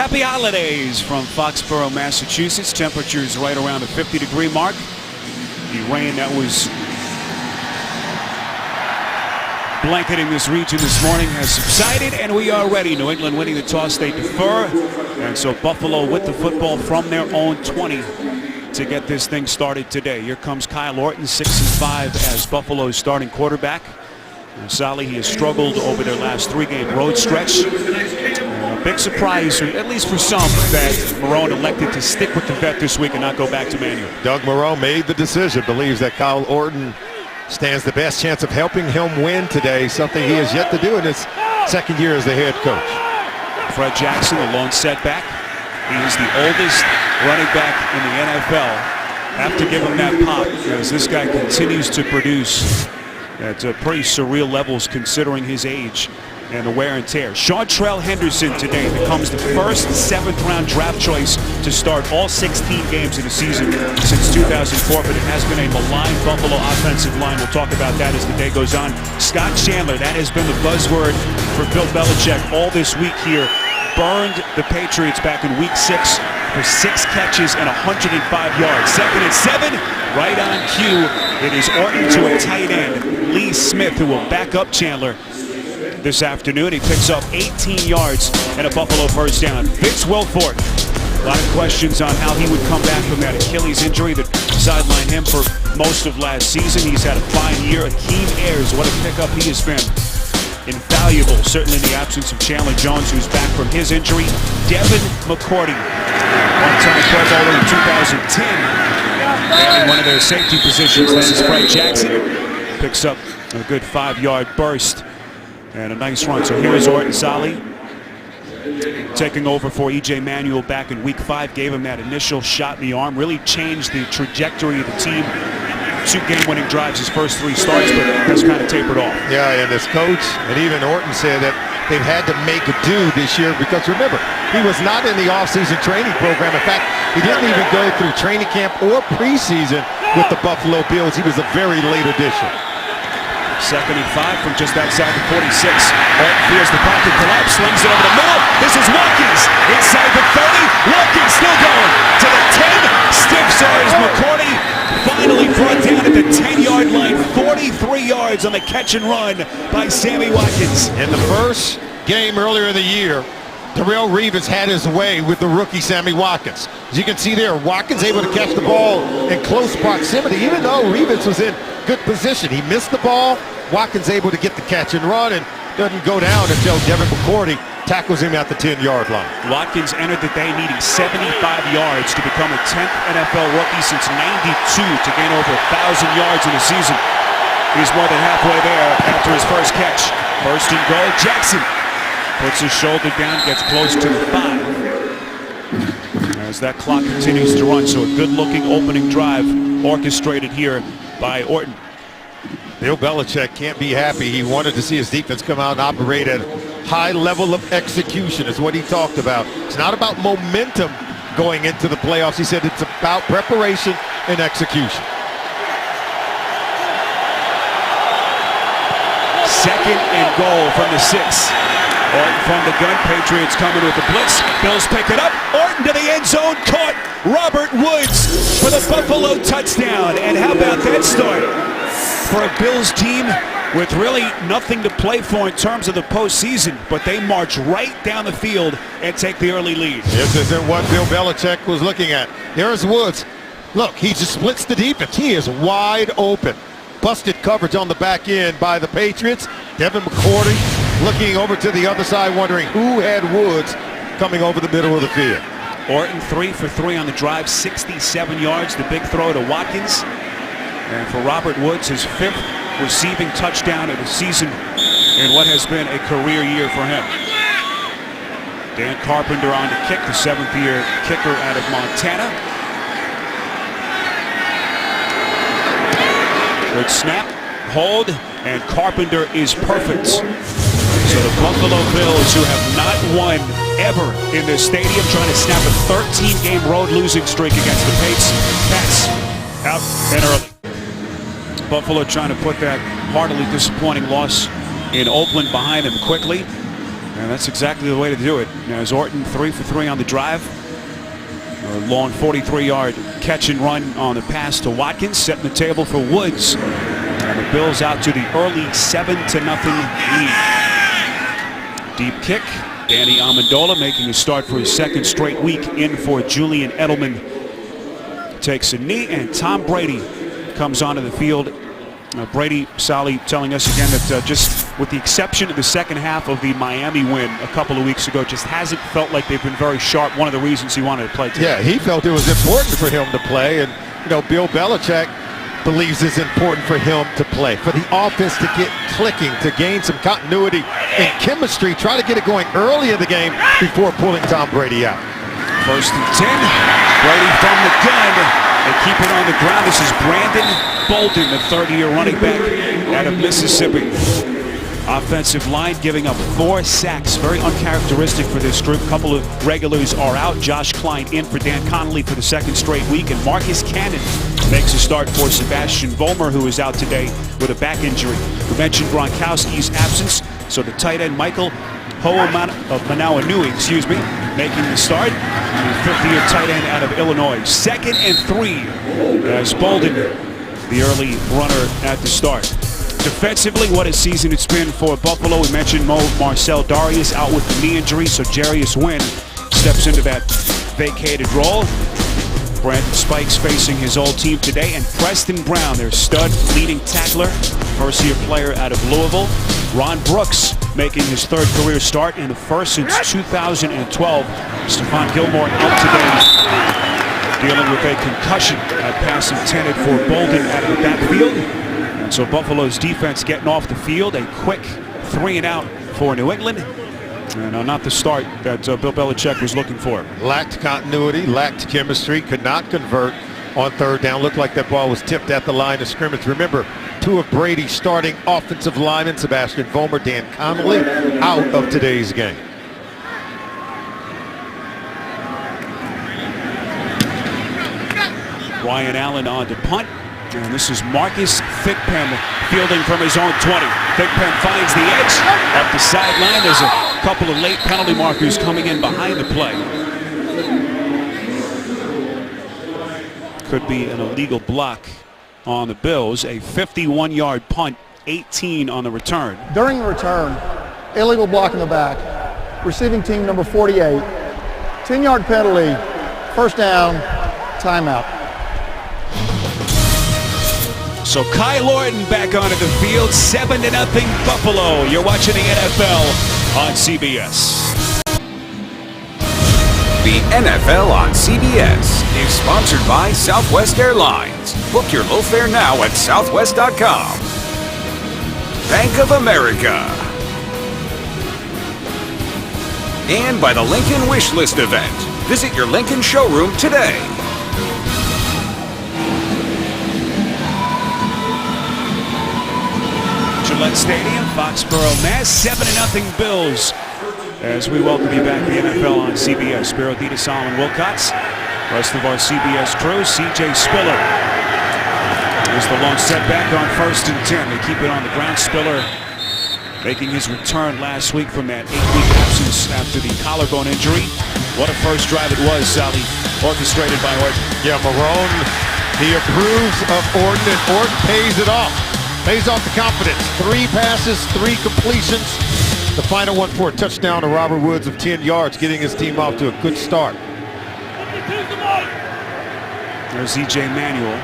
Happy holidays from Foxborough, Massachusetts. Temperatures right around the 50-degree mark. The rain that was blanketing this region this morning has subsided, and we are ready. New England winning the toss, they defer, and so Buffalo with the football from their own 20 to get this thing started today. Here comes Kyle Orton, 6-5 as Buffalo's starting quarterback. Sally, he has struggled over their last three-game road stretch. Big surprise, or at least for some, that Marrone elected to stick with the vet this week and not go back to Manuel. Doug Marrone made the decision, believes that Kyle Orton stands the best chance of helping him win today, something he has yet to do in his second year as the head coach. Fred Jackson, a lone setback. He is the oldest running back in the NFL. Have to give him that pop as this guy continues to produce at pretty surreal levels considering his age and the wear and tear. Seantrell Henderson today becomes the first 7th-round draft choice to start all 16 games in a season since 2004, but it has been a maligned Buffalo offensive line. We'll talk about that as the day goes on. Scott Chandler, that has been the buzzword for Bill Belichick all this week here. Burned the Patriots back in week 6 for 6 catches and 105 yards. 2nd and 7, right on cue. It is Orton to a tight end, Lee Smith, who will back up Chandler this afternoon. He picks up 18 yards and a Buffalo first down. Vince Wilfork, a lot of questions on how he would come back from that Achilles injury that sidelined him for most of last season. He's had a fine year. Akeem Ayers, what a pickup he has been. Invaluable, certainly in the absence of Chandler Jones, who's back from his injury. Devin McCourty, one-time Pro Bowler in 2010. And in one of their safety positions, that is Fred Jackson. Picks up a good 5-yard burst and a nice run. So here is Orton Sally taking over for E.J. Manuel back in week 5. Gave him that initial shot in the arm. Really changed the trajectory of the team. 2 game-winning drives his first 3 starts, but has kind of tapered off. Yeah, and his coach and even Orton said that they've had to make do this year because, remember, he was not in the offseason training program. In fact, he didn't even go through training camp or preseason with the Buffalo Bills. He was a very late addition. 2nd and 5 from just outside the 46. Orton feels the pocket collapse, slings it over the middle. This is Watkins inside the 30. Watkins still going to the 10. Stiffs as McCourty finally brought down at the 10-yard line. 43 yards on the catch and run by Sammy Watkins. In the first game earlier in the year, Darrelle Revis had his way with the rookie Sammy Watkins. As you can see there, Watkins able to catch the ball in close proximity, even though Revis was in good position. He missed the ball. Watkins able to get the catch and run and doesn't go down until Devin McCourty tackles him at the 10-yard line. Watkins entered the day needing 75 yards to become a 10th NFL rookie since '92 to gain over 1,000 yards in a season. He's more than halfway there after his first catch. First and goal, Jackson puts his shoulder down, gets close to the 5 as that clock continues to run. So a good-looking opening drive orchestrated here by Orton. Bill Belichick can't be happy. He wanted to see his defense come out and operate at a high level of execution, is what he talked about. It's not about momentum going into the playoffs. He said it's about preparation and execution. 2nd and goal from the 6. Orton from the gun. Patriots coming with the blitz. Bills pick it up. Orton to the end zone. Caught. Robert Woods for the Buffalo touchdown. And how about that start for a Bills team with really nothing to play for in terms of the postseason, but they march right down the field and take the early lead. This isn't what Bill Belichick was looking at. There's Woods. Look, he just splits the defense. He is wide open. Busted coverage on the back end by the Patriots. Devin McCourty looking over to the other side, wondering who had Woods coming over the middle of the field. Orton 3 for 3 on the drive, 67 yards. The big throw to Watkins. And for Robert Woods, his 5th receiving touchdown of the season in what has been a career year for him. Dan Carpenter on to kick, the 7th-year kicker out of Montana. Good snap, hold, and Carpenter is perfect. So the Buffalo Bills, who have not won ever in this stadium, trying to snap a 13-game road losing streak against the Pats out and early. Buffalo trying to put that heartily disappointing loss in Oakland behind them quickly. And that's exactly the way to do it. As Orton 3 for 3 on the drive. A long 43-yard catch and run on the pass to Watkins, setting the table for Woods. And the Bills out to the early 7-0 lead. Deep kick. Danny Amendola making a start for his second straight week in for Julian Edelman. Takes a knee, and Tom Brady comes onto the field. Brady, Sally, telling us again that just with the exception of the second half of the Miami win a couple of weeks ago, just hasn't felt like they've been very sharp. One of the reasons he wanted to play today. Yeah, he felt it was important for him to play, and Bill Belichick believes it's important for him to play, for the offense to get clicking, to gain some continuity and chemistry, try to get it going early in the game before pulling Tom Brady out. 1st and 10. Brady from the gun. They keep it on the ground. This is Brandon Bolden, the 30-year running back out of Mississippi. Offensive line giving up 4 sacks. Very uncharacteristic for this group. A couple of regulars are out. Josh Klein in for Dan Connolly for the second straight week. And Marcus Cannon makes a start for Sebastian Vollmer, who is out today with a back injury. We mentioned Gronkowski's absence, so the tight end Michael Hoomanawanui, making the start. The 50-year tight end out of Illinois. 2nd and 3 as Bolden, the early runner at the start. Defensively, what a season it's been for Buffalo. We mentioned Marcel Darius out with the knee injury, so Jarius Wynn steps into that vacated role. Brandon Spikes facing his old team today, and Preston Brown, their stud leading tackler, first-year player out of Louisville. Ron Brooks making his 3rd career start in the first since 2012. Stephon Gilmore out today, dealing with a concussion. A pass intended for Bolden out of the backfield. And so Buffalo's defense getting off the field. A quick 3-and-out for New England. And not the start that Bill Belichick was looking for. Lacked continuity, lacked chemistry, could not convert on 3rd down. Looked like that ball was tipped at the line of scrimmage. Remember, 2 of Brady's starting offensive linemen, Sebastian Vollmer, Dan Connolly, out of today's game. Ryan Allen on to punt. And this is Marcus Thigpen fielding from his own 20. Thigpen finds the edge up the sideline. There's a couple of late penalty markers coming in behind the play. Could be an illegal block on the Bills. A 51-yard punt, 18 on the return. During the return, illegal block in the back. Receiving team number 48. 10-yard penalty, 1st down, timeout. So Kyle Orton back onto the field, 7-0 Buffalo. You're watching the NFL on CBS. The NFL on CBS is sponsored by Southwest Airlines. Book your low fare now at southwest.com. Bank of America. And by the Lincoln Wish List event. Visit your Lincoln showroom today. Gillette Stadium, Foxborough, Mass. 7-0 Bills. As we welcome you back to the NFL on CBS. Spiro Dita, Solomon Wilcots. Rest of our CBS crew, CJ Spiller. There's the long setback on 1st and 10. They keep it on the ground. Spiller making his return last week from that 8-week absence after the collarbone injury. What a first drive it was, Sally, orchestrated by Orton. Yeah, Marrone, he approves of Orton, and Orton pays it off. Pays off the confidence. 3 passes, 3 completions. The final one for a touchdown to Robert Woods of 10 yards, getting his team off to a good start. There's E.J. Manuel.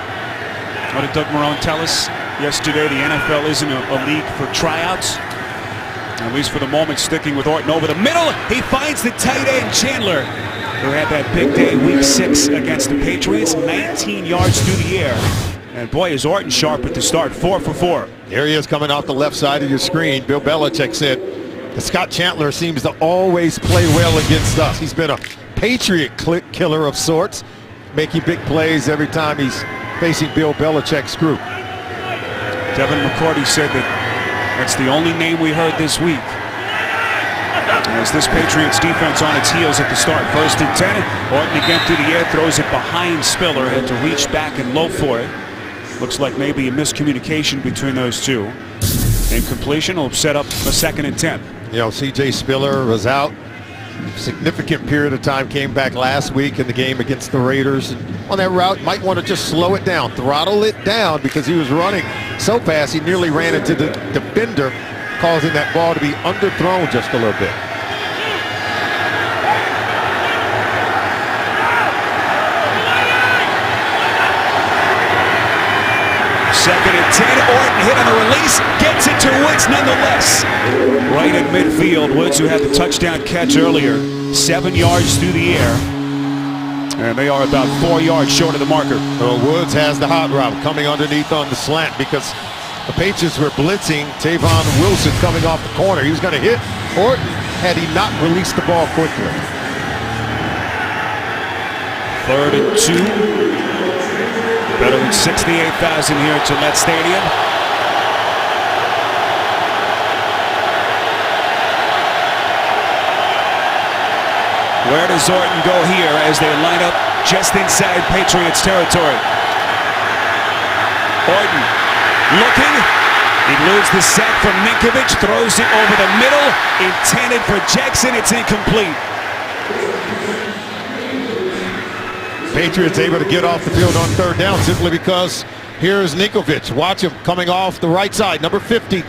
What did Doug Marrone tell us yesterday? The NFL isn't a league for tryouts. At least for the moment, sticking with Orton over the middle. He finds the tight end, Chandler, who had that big day week 6 against the Patriots. 19 yards through the air. And boy, is Orton sharp at the start, 4 for 4. There he is coming off the left side of your screen. Bill Belichick said, Scott Chandler seems to always play well against us. He's been a Patriot killer of sorts, making big plays every time he's facing Bill Belichick's group. Devin McCourty said that that's the only name we heard this week. As this Patriots defense on its heels at the start. 1st and 10. Orton again through the air, throws it behind Spiller. Had to reach back and low for it. Looks like maybe a miscommunication between those two. Incompletion will set up a 2nd and 10. You know, C.J. Spiller was out significant period of time, came back last week in the game against the Raiders. And on that route, might want to just slow it down, throttle it down, because he was running so fast he nearly ran into the defender, causing that ball to be underthrown just a little bit. Second and 10. Orton hit on the release. Gets it to Woods nonetheless. Right in midfield. Woods, who had the touchdown catch earlier, 7 yards through the air. And they are about 4 yards short of the marker. Well, Woods has the hot route coming underneath on the slant because the Patriots were blitzing Tavon Wilson coming off the corner. He was going to hit Orton had he not released the ball quickly. 3rd and 2. Better than 68,000 here at Gillette Stadium. Where does Orton go here as they line up just inside Patriots territory? Orton looking. Eludes the sack from Ninkovich. Throws it over the middle. Intended for Jackson. It's incomplete. Patriots able to get off the field on 3rd down simply because here's Ninkovich. Watch him coming off the right side. Number 50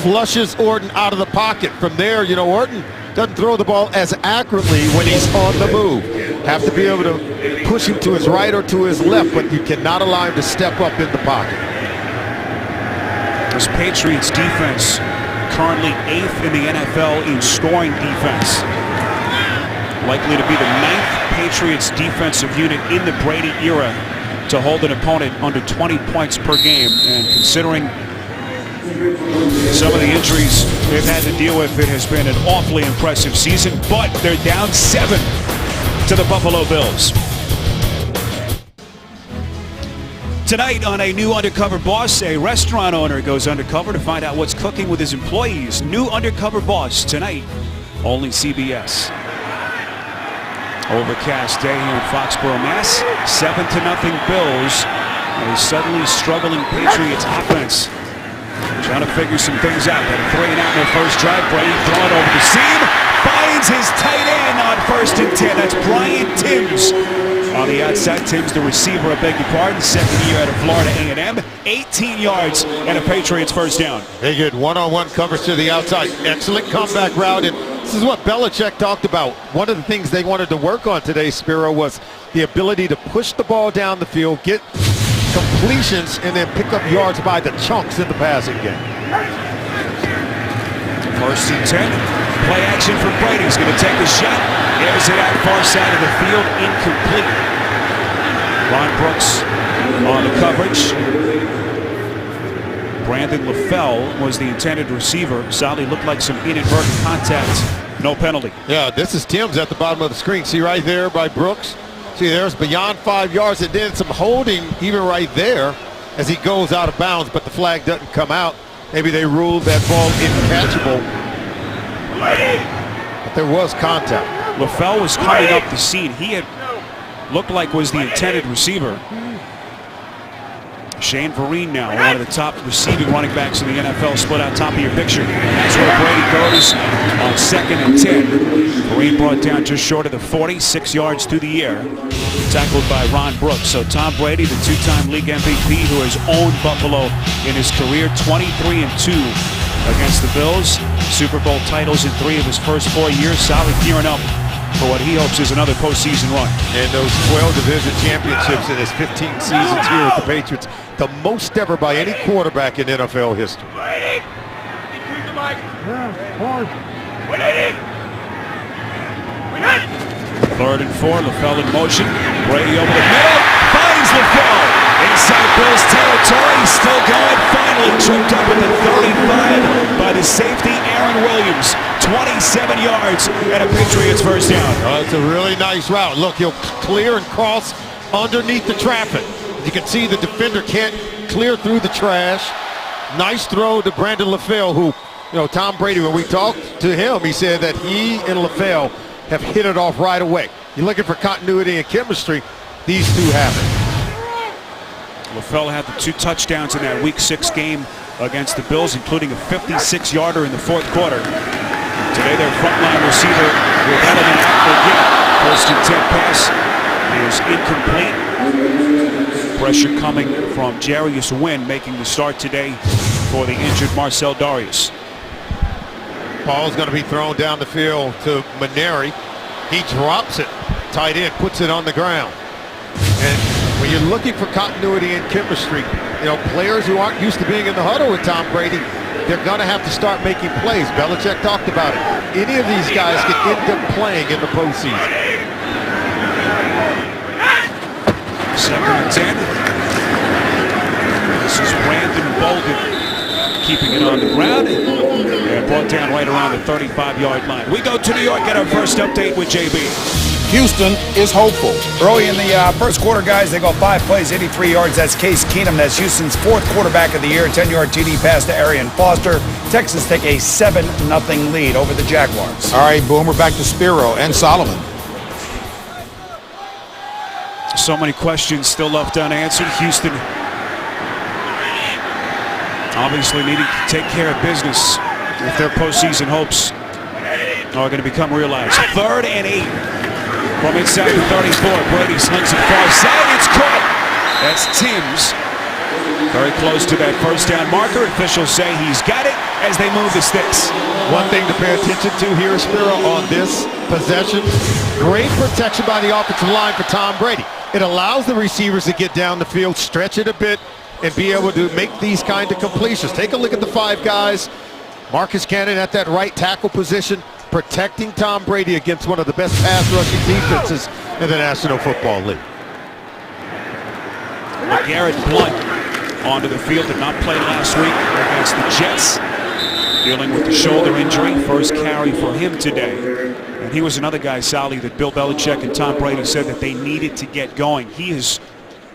flushes Orton out of the pocket. From there, you know, Orton doesn't throw the ball as accurately when he's on the move. Have to be able to push him to his right or to his left, but you cannot allow him to step up in the pocket. This Patriots defense currently 8th in the NFL in scoring defense. Likely to be the 9th Patriots defensive unit in the Brady era to hold an opponent under 20 points per game. And considering some of the injuries they've had to deal with, it has been an awfully impressive season. But they're down 7 to the Buffalo Bills. Tonight on A New Undercover Boss, a restaurant owner goes undercover to find out what's cooking with his employees. New Undercover Boss tonight, only CBS. Overcast day here in Foxborough, Mass. 7-0 Bills. A suddenly struggling Patriots offense. Trying to figure some things out. Got a 3-and-out in their first drive. Brady throwing over the seam. Finds his tight end on 1st and 10. That's Brian Timms. On the outside, Timms, the receiver, I beg your pardon. 2nd year out of Florida A&M. 18 yards and a Patriots first down. They get one-on-one coverage to the outside. Excellent comeback route. And this is what Belichick talked about. One of the things they wanted to work on today, Spiro, was the ability to push the ball down the field, get completions, and then pick up yards by the chunks in the passing game. 1st and 10. Play action for Brady. He's going to take the shot. Airs it out far side of the field. Incomplete. Ron Brooks on the coverage. Brandon LaFell was the intended receiver. Sadly looked like some inadvertent contact. No penalty. Yeah, this is Timms at the bottom of the screen. See right there by Brooks? See, there's beyond 5 yards, and then some holding even right there as he goes out of bounds, but the flag doesn't come out. Maybe they ruled that ball incatchable. But there was contact. LaFell was coming up the scene. He had looked like was the intended receiver. Shane Vereen now, one of the top receiving running backs in the NFL, split out top of your picture. That's where Brady goes on 2nd and 10. Vereen brought down just short of the 40, 6 yards through the air. Tackled by Ron Brooks. So Tom Brady, the 2-time league MVP who has owned Buffalo in his career, 23-2 against the Bills. Super Bowl titles in 3 of his first 4 years. Solid gearing up for what he hopes is another postseason run. And those 12 division championships in his 15 seasons here with the Patriots, the most ever by any quarterback in NFL history. 3rd and 4, LaFell in motion. Brady over the middle, finds LaFell inside Bills territory. He's still going. Finally tripped up at the 35 by the safety Aaron Williams. 27 yards and a Patriots first down. Oh, it's a really nice route. Look, he'll clear and cross underneath the traffic. You can see the defender can't clear through the trash. Nice throw to Brandon LaFell, who, you know, Tom Brady, when we talked to him, he said that he and LaFell have hit it off right away. You're looking for continuity and chemistry. These two have it. LaFell had the 2 touchdowns in that Week 6 game against the Bills, including a 56-yarder in the 4th quarter. Today their frontline receiver with Edelman out again. First and 10 pass is incomplete. Pressure coming from Jarius Wynn making the start today for the injured Marcel Darius. Ball's going to be thrown down the field to Maneri. He drops it. Tight end puts it on the ground. And when you're looking for continuity and chemistry, players who aren't used to being in the huddle with Tom Brady, they're going to have to start making plays. Belichick talked about it. Any of these guys can end up playing in the postseason. 2nd and 10. This is Brandon Bolden keeping it on the ground and brought down right around the 35-yard line. We go to New York, get our first update with JB. Houston is hopeful. Early in the first quarter, guys, they go 5 plays, 83 yards. That's Case Keenum. That's Houston's 4th quarterback of the year. 10-yard TD pass to Arian Foster. Texans take a 7-0 lead over the Jaguars. All right, boom, we're back to Spiro and Solomon. So many questions still left unanswered. Houston obviously needing to take care of business if their postseason hopes are going to become realized. 3rd and 8 from inside the 34. Brady slings it far side. It's caught. That's Timms. Very close to that first down marker. Officials say he's got it as they move the sticks. One thing to pay attention to here, Spiro, on this possession, great protection by the offensive line for Tom Brady. It allows the receivers to get down the field, stretch it a bit, and be able to make these kind of completions. Take a look at the 5 guys. Marcus Cannon at that right tackle position, protecting Tom Brady against one of the best pass rushing defenses in the National Football League. Garrett Blunt onto the field, did not play last week against the Jets. Dealing with the shoulder injury, first carry for him today. And he was another guy, Sally, that Bill Belichick and Tom Brady said that they needed to get going. He has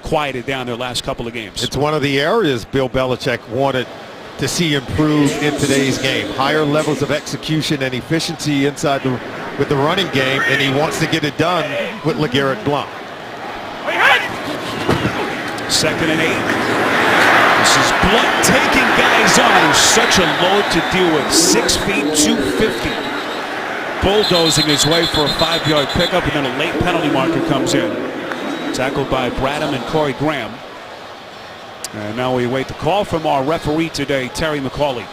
quieted down their last couple of games. It's one of the areas Bill Belichick wanted to see improve in today's game. Higher levels of execution and efficiency inside with the running game, and he wants to get it done with LeGarrette Blount. 2nd and 8. This is Blunt taking guys on. He's such a load to deal with. 6 feet, 250. Bulldozing his way for a 5-yard pickup, and then a late penalty marker comes in. Tackled by Bradham and Corey Graham. And now we wait the call from our referee today, Terry McCauley.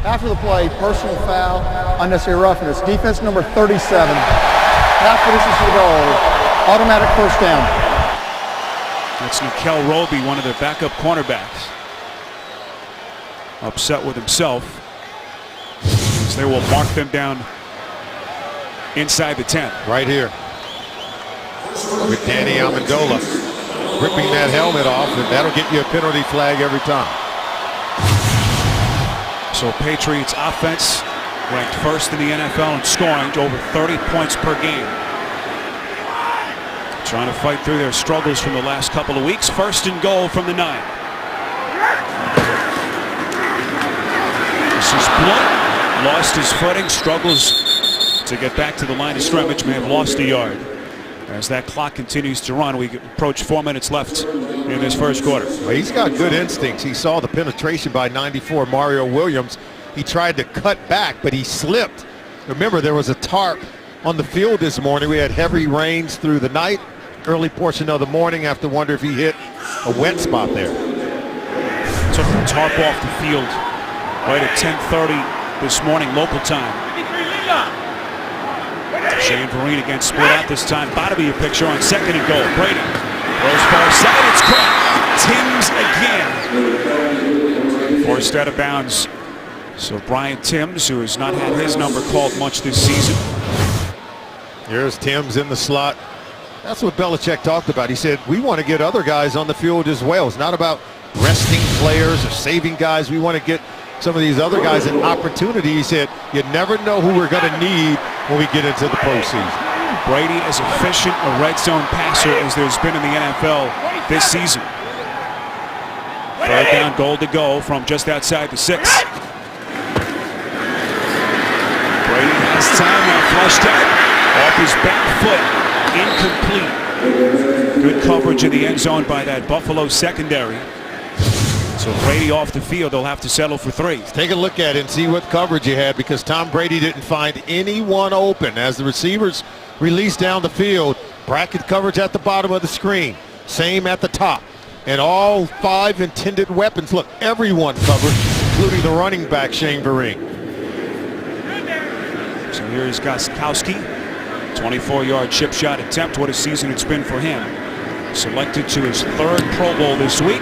After the play, personal foul, unnecessary roughness. Defense number 37. Half position to the goal. Automatic first down. That's Nikel Roby, one of their backup cornerbacks. Upset with himself, as they will mark them down inside the 10. Right here with Danny Amendola ripping that helmet off, and that'll get you a penalty flag every time. So Patriots offense ranked 1st in the NFL in scoring to over 30 points per game. Trying to fight through their struggles from the last couple of weeks. 1st and goal from the 9. This is Blunt. Lost his footing, struggles to get back to the line of scrimmage, may have lost a yard. As that clock continues to run, we approach 4 minutes left in this first quarter. Well, he's got good instincts. He saw the penetration by 94 Mario Williams. He tried to cut back, but he slipped. Remember, there was a tarp on the field this morning. We had heavy rains through the night, early portion of the morning. Have to wonder if he hit a wet spot there. Took the tarp off the field right at 10:30 this morning local time. Shane Vereen again split out this time. Bottom of your picture on 2nd and goal. Brady throws far side. It's caught. Timms again. Forced out of bounds. So Brian Timms, who has not had his number called much this season. Here's Timms in the slot. That's what Belichick talked about. He said, we want to get other guys on the field as well. It's not about resting players or saving guys. We want to get some of these other guys an opportunity. He said, you never know who we're going to need when we get into the postseason. Brady as efficient a red zone passer as there's been in the NFL this season. 3rd down, goal to go from just outside the 6. Brady has time now, flushed out off his back foot, incomplete. Good coverage in the end zone by that Buffalo secondary. So Brady off the field, they'll have to settle for 3. Take a look at it and see what coverage you had, because Tom Brady didn't find anyone open as the receivers released down the field. Bracket coverage at the bottom of the screen, same at the top. And all 5 intended weapons, look, everyone covered, including the running back, Shane Vereen. So here's Gostkowski, 24-yard chip shot attempt. What a season it's been for him. Selected to his 3rd Pro Bowl this week.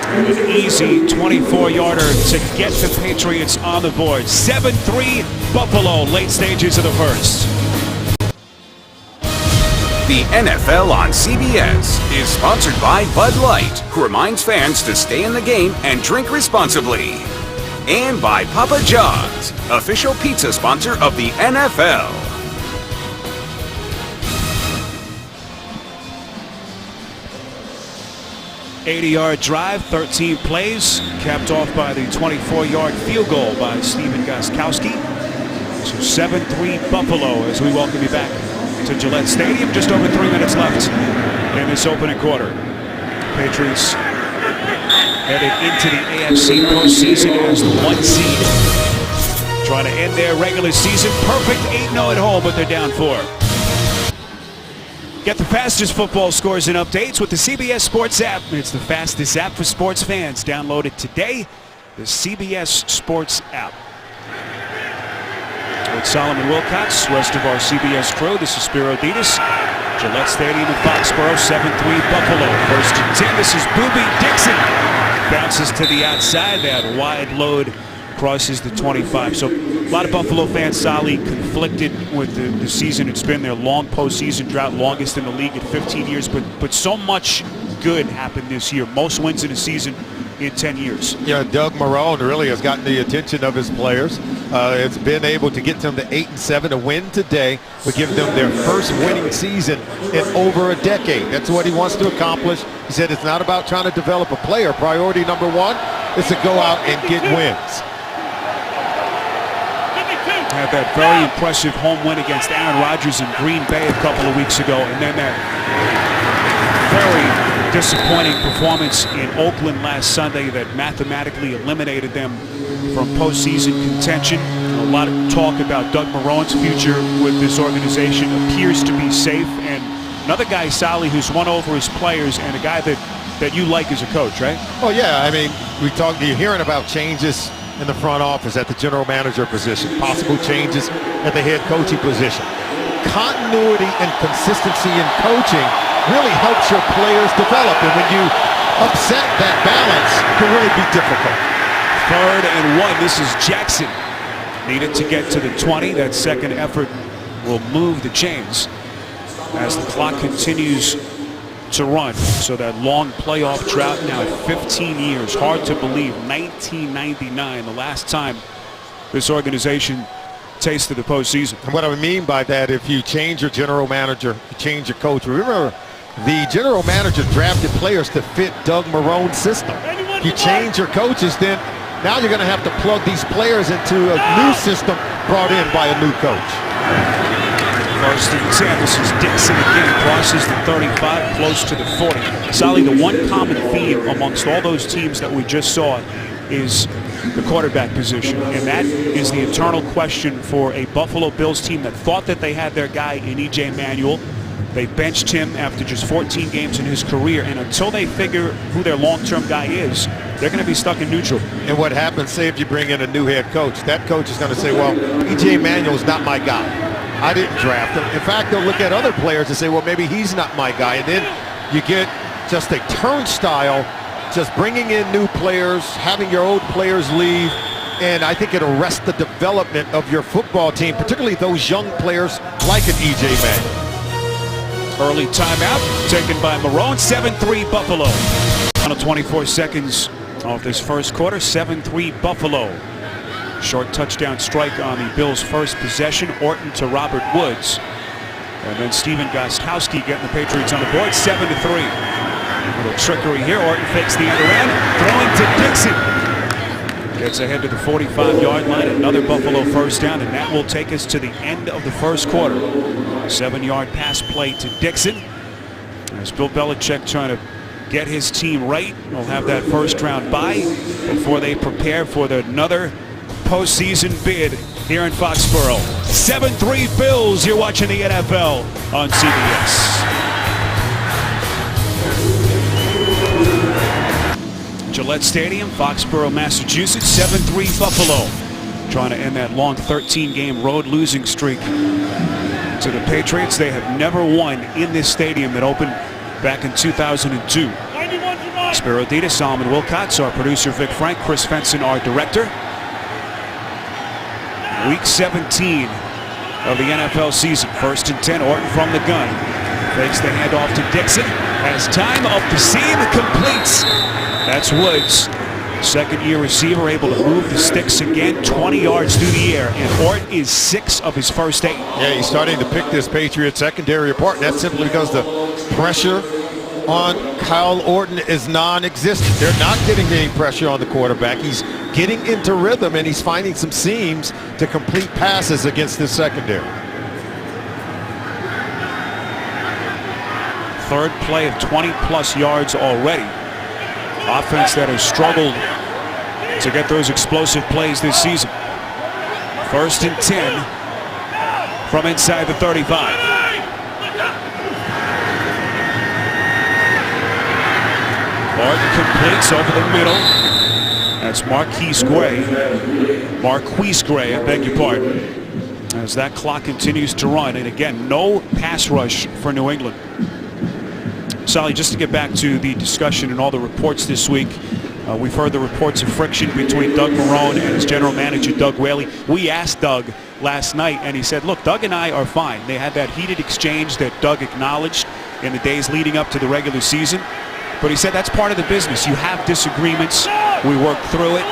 An easy 24-yarder to get the Patriots on the board. 7-3 Buffalo, late stages of the first. The NFL on CBS is sponsored by Bud Light, who reminds fans to stay in the game and drink responsibly. And by Papa John's, official pizza sponsor of the NFL. '80-yard drive, 13 plays, capped off by the 24-yard field goal by Stephen Gostkowski. So 7-3 Buffalo as we welcome you back to Gillette Stadium. Just over 3 minutes left in this opening quarter. Patriots headed into the AFC postseason as the 1 seed. Trying to end their regular season perfect, 8-0 at home, but they're down 4. Get the fastest football scores and updates with the CBS Sports app. It's the fastest app for sports fans. Download it today, the CBS Sports app. With Solomon Wilcots, rest of our CBS crew, this is Spiro Dedes. Gillette Stadium in Foxborough, 7-3 Buffalo. 1st and 10, this is Boobie Dixon. Bounces to the outside, that wide load crosses the 25. So a lot of Buffalo fans, Sally, conflicted with the season. It's been their long postseason drought, longest in the league at 15 years, but so much good happened this year. Most wins in a season in 10 years. Yeah, Doug Marrone really has gotten the attention of his players. It's been able to get them to 8-7. A win today would give them their first winning season in over a decade. That's what he wants to accomplish. He said it's not about trying to develop a player. Priority number 1 is to go out and get wins. Had that very impressive home win against Aaron Rodgers in Green Bay a couple of weeks ago, and then that very disappointing performance in Oakland last Sunday that mathematically eliminated them from postseason contention. A lot of talk about Doug Marrone's future with this organization appears to be safe, and another guy, Sally, who's won over his players and a guy that you like as a coach, right? Oh yeah, I mean, you're hearing about changes in the front office at the general manager position, possible changes at the head coaching position. Continuity and consistency in coaching really helps your players develop, and when you upset that balance, it can really be difficult. 3rd and 1, this is Jackson. Needed to get to the 20. That second effort will move the chains as the clock continues to run. So that long playoff drought now at 15 years. Hard to believe, 1999, the last time this organization tasted the postseason. And what I mean by that, if you change your general manager, you change your coach. Remember, the general manager drafted players to fit Doug Marrone's system. If you change your coaches, then now you're going to have to plug these players into a new system brought in by a new coach. 1st and 10, this is Dixon again, crosses the 35, close to the 40. Solly, the one common theme amongst all those teams that we just saw is the quarterback position, and that is the eternal question for a Buffalo Bills team that thought that they had their guy in E.J. Manuel. They benched him after just 14 games in his career, and until they figure who their long-term guy is, they're going to be stuck in neutral. And what happens, say if you bring in a new head coach, that coach is going to say, well, E.J. Manuel's not my guy. I didn't draft him. In fact, they'll look at other players and say, well, maybe he's not my guy. And then you get just a turnstile, just bringing in new players, having your old players leave, and I think it arrests the development of your football team, particularly those young players like an E.J. Manuel. Early timeout taken by Marrone. 7-3 Buffalo. Final 24 seconds of this first quarter. 7-3 Buffalo. Short touchdown strike on the Bills' first possession. Orton to Robert Woods. And then Stephen Gostkowski getting the Patriots on the board. 7-3. A little trickery here. Orton fakes the end around. Throwing to Dixon. Gets ahead to the 45-yard line. Another Buffalo first down, and that will take us to the end of the first quarter. 7-yard pass play to Dixon. As Bill Belichick trying to get his team right. He'll have that first round bye before they prepare for another postseason bid here in Foxborough. 7-3 Bills. You're watching the NFL on CBS. Gillette Stadium, Foxborough, Massachusetts. 7-3 Buffalo. Trying to end that long 13-game road losing streak to the Patriots. They have never won in this stadium that opened back in 2002. Spiro Dita, Solomon Wilcots, our producer Vic Frank, Chris Fenson, our director. Week 17 of the NFL season. 1st and 10, Orton from the gun. Fakes the handoff to Dixon. Has time up the seam, completes. That's Woods. Second-year receiver able to move the sticks again, 20 yards through the air, and Orton is 6 of his first 8. Yeah, he's starting to pick this Patriot secondary apart, and that's simply because the pressure on Kyle Orton is non-existent. They're not getting any pressure on the quarterback. He's getting into rhythm, and he's finding some seams to complete passes against this secondary. Third play of 20-plus yards already. Offense that has struggled to get those explosive plays this season. 1st and 10 from inside the 35. Orton completes over the middle. That's Marquise Gray, I beg your pardon. As that clock continues to run, and again, no pass rush for New England. Sally, just to get back to the discussion and all the reports this week, we've heard the reports of friction between Doug Marrone and his general manager, Doug Whaley. We asked Doug last night, and he said, look, Doug and I are fine. They had that heated exchange that Doug acknowledged in the days leading up to the regular season. But he said that's part of the business. You have disagreements. We work through it.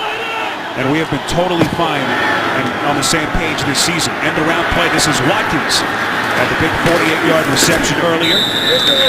And we have been totally fine and on the same page this season. End around play. This is Watkins. Had the big 48-yard reception earlier.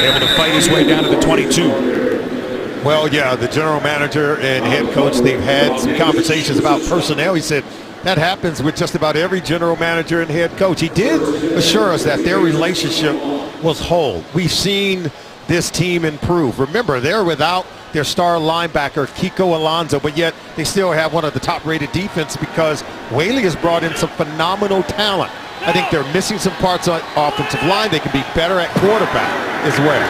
Able to fight his way down to the 22. Well, yeah, the general manager and head coach, they've had some conversations about personnel. He said that happens with just about every general manager and head coach. He did assure us that their relationship was whole. We've seen this team improve. Remember, they're without their star linebacker, Kiko Alonso, but yet they still have one of the top-rated defense because Whaley has brought in some phenomenal talent. I think they're missing some parts on offensive line. They can be better at quarterback as well.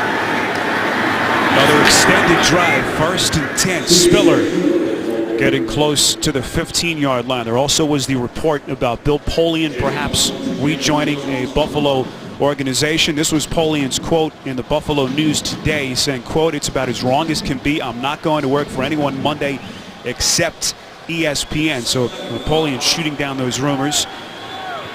Another extended drive, 1st and 10. Spiller getting close to the 15-yard line. There also was the report about Bill Polian perhaps rejoining a Buffalo organization. This was Polian's quote in the Buffalo News today, saying, quote, "It's about as wrong as can be. I'm not going to work for anyone Monday except ESPN." So Polian shooting down those rumors.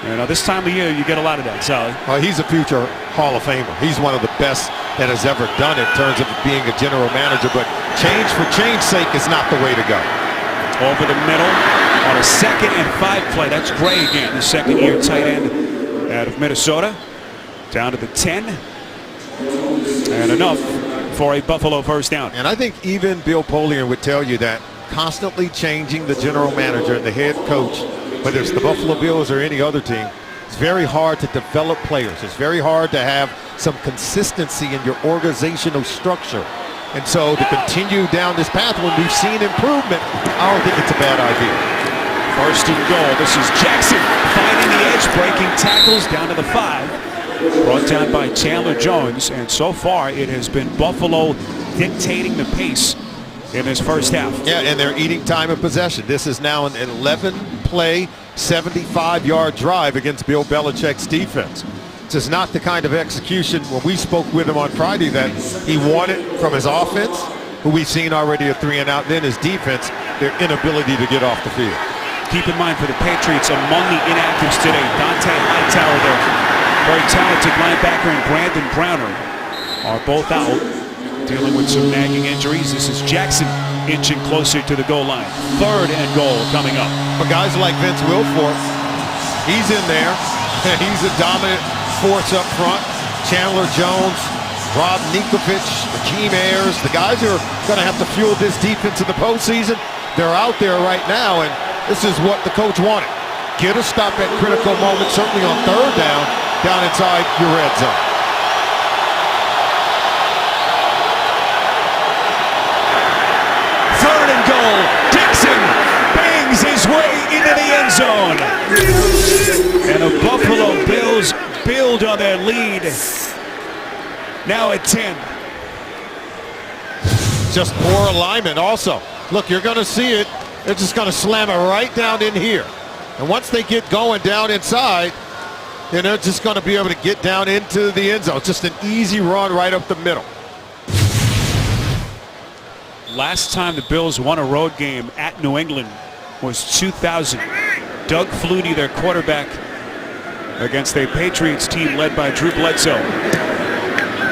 And this time of year, you get a lot of that, Sally. He's a future Hall of Famer. He's one of the best that has ever done it in terms of being a general manager, but change for change's sake is not the way to go. Over the middle on a 2nd and 5 play. That's Gray again, the second-year tight end out of Minnesota. Down to the 10. And enough for a Buffalo first down. And I think even Bill Polian would tell you that constantly changing the general manager and the head coach, whether it's the Buffalo Bills or any other team, it's very hard to develop players. It's very hard to have some consistency in your organizational structure. And so to continue down this path when we've seen improvement, I don't think it's a bad idea. 1st and goal. This is Jackson finding the edge, breaking tackles down to the 5. Brought down by Chandler Jones, and so far it has been Buffalo dictating the pace in this first half. Yeah, and they're eating time of possession. This is now an 11-play, 75-yard drive against Bill Belichick's defense. This is not the kind of execution when we spoke with him on Friday that he wanted from his offense, who we've seen already a 3-and-out, then his defense, their inability to get off the field. Keep in mind for the Patriots, among the inactives today, Dante Hightower, their very talented linebacker, and Brandon Browner are both out, dealing with some nagging injuries. This is Jackson inching closer to the goal line. 3rd and goal coming up. For guys like Vince Wilfork, he's in there. He's a dominant force up front. Chandler Jones, Rob Ninkovich, Raheem Ayers, the guys who are going to have to fuel this defense in the postseason, they're out there right now, and this is what the coach wanted. Get a stop at critical moments, certainly on 3rd down inside your red zone. zone. And the Buffalo Bills build on their lead. Now at 10. Just poor alignment also. Look, you're going to see it. They're just going to slam it right down in here. And once they get going down inside, then they're just going to be able to get down into the end zone. Just an easy run right up the middle. Last time the Bills won a road game at New England was 2000. Doug Flutie, their quarterback, against a Patriots team led by Drew Bledsoe.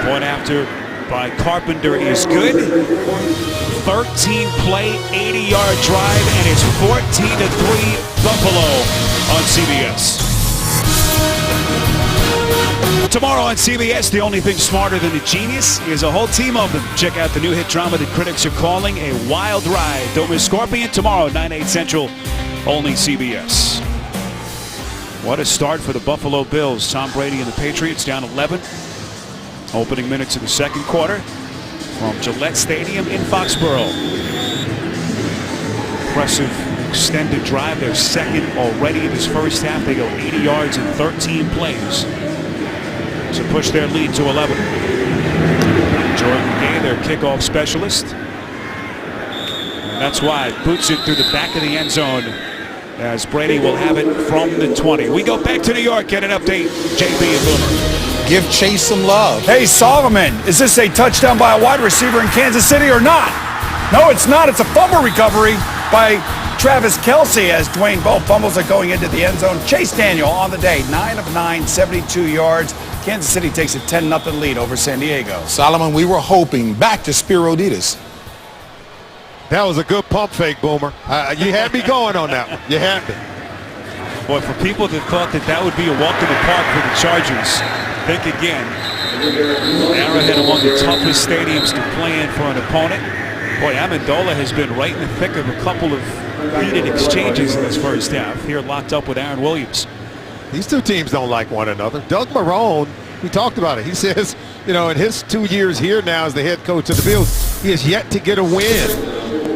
Point after by Carpenter is good. 13-play, 80-yard drive, and it's 14-3 Buffalo on CBS. Tomorrow on CBS, the only thing smarter than a genius is a whole team of them. Check out the new hit drama that critics are calling a wild ride. Don't miss Scorpion tomorrow, 9/8 Central, only CBS. What a start for the Buffalo Bills. Tom Brady and the Patriots down 11. Opening minutes of the second quarter from Gillette Stadium in Foxborough. Impressive extended drive. Their second already this first half. They go 80 yards in 13 plays to push their lead to 11. Jordan Gay, their kickoff specialist. And that's why boots it through the back of the end zone as Brady will have it from the 20. We go back to New York, get an update. JB and Boomer. Give Chase some love. Hey, Solomon, is this a touchdown by a wide receiver in Kansas City or not? No, it's not. It's a fumble recovery by Travis Kelce as Dwayne Bowe fumbles it going into the end zone. Chase Daniel on the day, 9 of 9, 72 yards. Kansas City takes a 10-0 lead over San Diego. Solomon, we were hoping back to Spiro Ditas. That was a good pump fake, Boomer. You had me going on that one. You had me. Boy, for people that thought that that would be a walk in the park for the Chargers, think again. Arrowhead, among the toughest stadiums to play in for an opponent. Boy, Amendola has been right in the thick of a couple of heated exchanges in this first half. Here locked up with Aaron Williams. These two teams don't like one another. Doug Marrone, we talked about it. He says, you know, in his 2 years here now as the head coach of the Bills, he has yet to get a win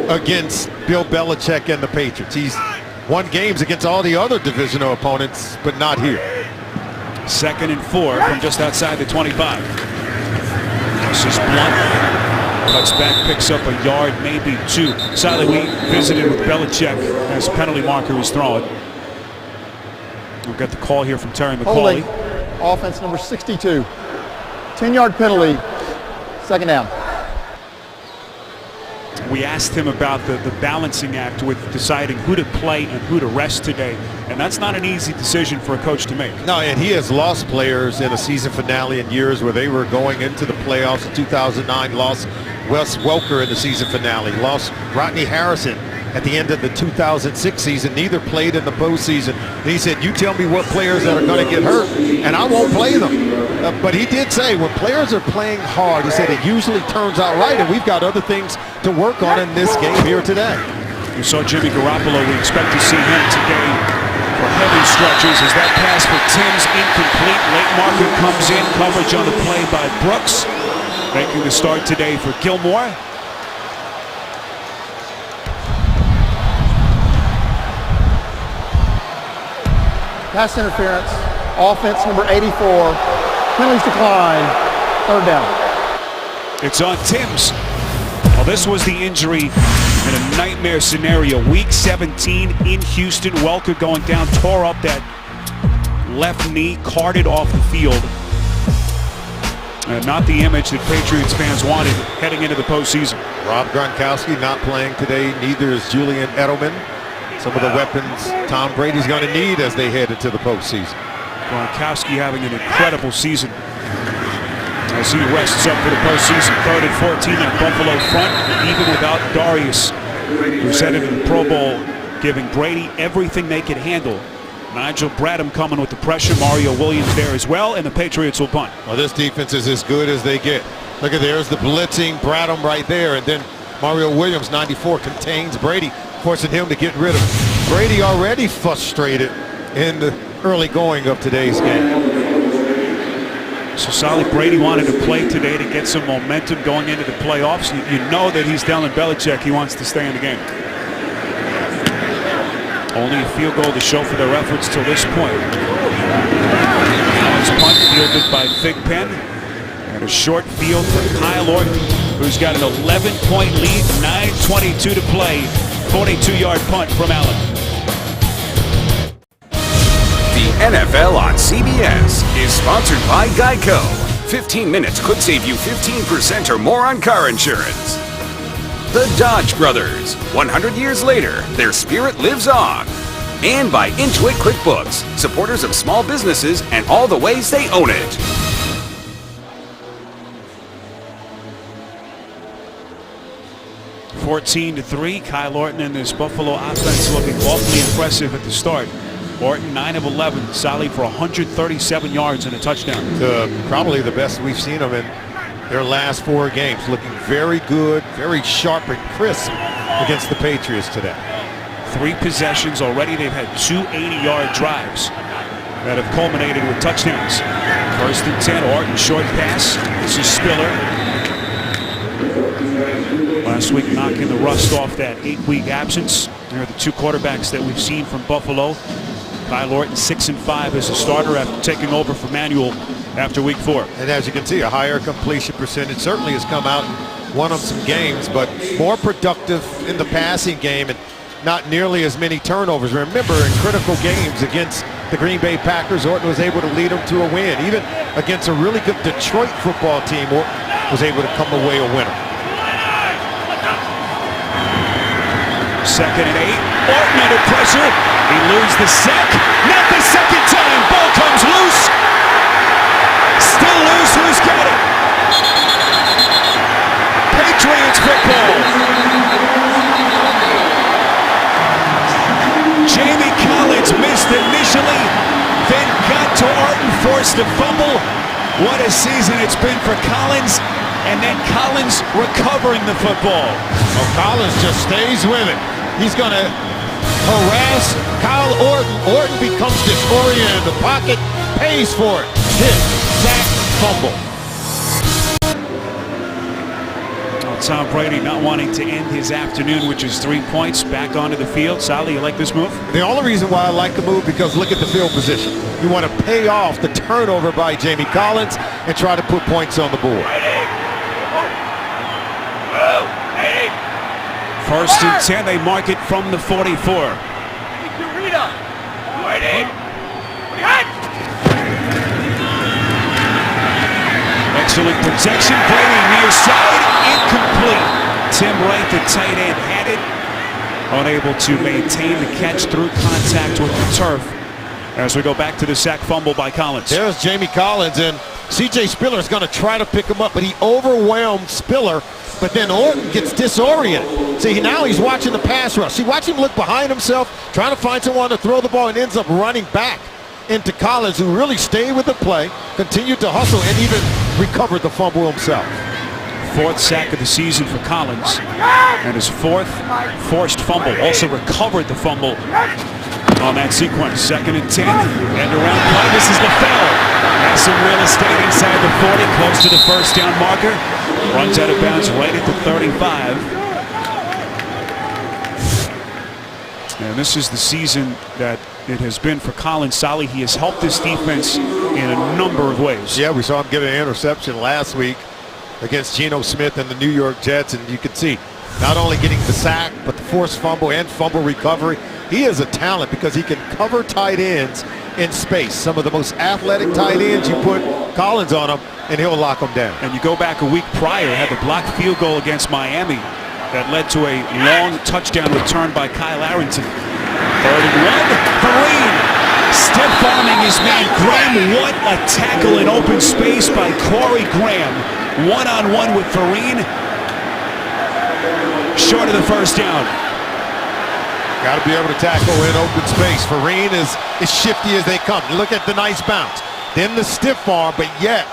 against Bill Belichick and the Patriots. He's won games against all the other divisional opponents, but not here. 2nd and 4 from just outside the 25. This is Blunt. Cuts back, picks up a yard, maybe 2. Sally, we visited with Belichick as penalty marker was thrown. We've got the call here from Terry McAuley. Holding, offense number 62. 10-yard penalty, second down. We asked him about the balancing act with deciding who to play and who to rest today. And that's not an easy decision for a coach to make. No, and he has lost players in a season finale in years where they were going into the playoffs. In 2009, lost Wes Welker in the season finale, lost Rodney Harrison at the end of the 2006 season. Neither played in the postseason. And he said, you tell me what players that are going to get hurt, and I won't play them. But he did say when players are playing hard, he said it usually turns out right, and we've got other things to work on in this game here today. You saw Jimmy Garoppolo. We expect to see him today for heavy stretches as that pass for Tim's incomplete. Late marker comes in. Coverage on the play by Brooks. Making the start today for Gilmore. Pass interference, offense number 84. Penalties decline, third down. It's on Timms. Well, this was the injury in a nightmare scenario. Week 17 in Houston. Welker going down, tore up that left knee, carted off the field. Not the image that Patriots fans wanted heading into the postseason. Rob Gronkowski not playing today. Neither is Julian Edelman. Some of the weapons Tom Brady's going to need as they head into the postseason. Gronkowski having an incredible season as he rests up for the postseason. 3rd and 14 on Buffalo front, even without Darius, who's headed to the Pro Bowl, giving Brady everything they could handle. Nigel Bradham coming with the pressure. Mario Williams there as well, and the Patriots will punt. Well, this defense is as good as they get. Look at there's the blitzing Bradham right there, and then Mario Williams, 94, contains Brady, forcing him to get rid of him. Brady already frustrated in the early going of today's game. So Solly, Brady wanted to play today to get some momentum going into the playoffs. You know that he's telling Belichick he wants to stay in the game. Only a field goal to show for their efforts till this point. Allen's punt fielded by Thigpen. And a short field for Kyle Orton, who's got an 11-point lead, 9:22 to play. 42-yard punt from Allen. The NFL on CBS is sponsored by Geico. 15 minutes could save you 15% or more on car insurance. The Dodge Brothers. 100 years later, their spirit lives on. And by Intuit QuickBooks, supporters of small businesses and all the ways they own it. (14-3). Kyle Orton and this Buffalo offense looking awfully impressive at the start. Orton 9 of 11, solid for 137 yards and a touchdown. Probably the best we've seen them in their last 4 games. Looking very good, very sharp and crisp against the Patriots today. 3 possessions already. They've had 2 80-yard drives that have culminated with touchdowns. 1st and 10, Orton short pass. This is Spiller. Last week knocking the rust off that 8-week absence. There are the 2 quarterbacks that we've seen from Buffalo. Kyle Orton 6-5 as a starter after taking over for Manuel after week 4. And as you can see, a higher completion percentage certainly has come out and won them some games, but more productive in the passing game and not nearly as many turnovers. Remember, in critical games against the Green Bay Packers, Orton was able to lead them to a win. Even against a really good Detroit football team, Orton was able to come away a winner. 2nd and 8. Orton under pressure. He loses the sack. Not the second time. Ball comes loose. Still loose. Who's got it? Patriots football. Jamie Collins missed initially, then got to Orton, forced a fumble. What a season it's been for Collins. And then Collins recovering the football. Well, Collins just stays with it. He's going to harass Kyle Orton. Orton becomes disoriented in the pocket, pays for it. Hit, sack, fumble. Well, Tom Brady not wanting to end his afternoon, which is 3 points, back onto the field. Sally, you like this move? The only reason why I like the move, because look at the field position. You want to pay off the turnover by Jamie Collins and try to put points on the board. 1st and 10, they mark it from the 44. Excellent protection. Brady near side, incomplete. Tim Wright, the tight end, had it. Unable to maintain the catch through contact with the turf. As we go back to the sack fumble by Collins. There's Jamie Collins, and C.J. Spiller is going to try to pick him up, but he overwhelmed Spiller. But then Orton gets disoriented. See, now he's watching the pass rush. See, watch him look behind himself, trying to find someone to throw the ball, and ends up running back into Collins, who really stayed with the play, continued to hustle, and even recovered the fumble himself. 4th sack of the season for Collins, and his 4th forced fumble. Also recovered the fumble on that sequence. 2nd and 10, end around play. This is LaFell. Has some real estate inside the 40, close to the 1st down marker. Runs out of bounds right at the 35. And this is the season that it has been for Colin Solly. He has helped this defense in a number of ways. Yeah, we saw him get an interception last week against Geno Smith and the New York Jets, and you can see not only getting the sack, but the forced fumble and fumble recovery. He is a talent because he can cover tight ends in space. Some of the most athletic tight ends, you put Collins on him, and he'll lock them down. And you go back a week prior, had the blocked field goal against Miami that led to a long touchdown return by Kyle Arrington. 3rd and 1, Vereen stiff-arming his man Graham. What a tackle in open space by Corey Graham. One-on-one with Vereen. Short of the 1st down. Got to be able to tackle in open space. Vereen is as shifty as they come. Look at the nice bounce. Then the stiff arm, but yet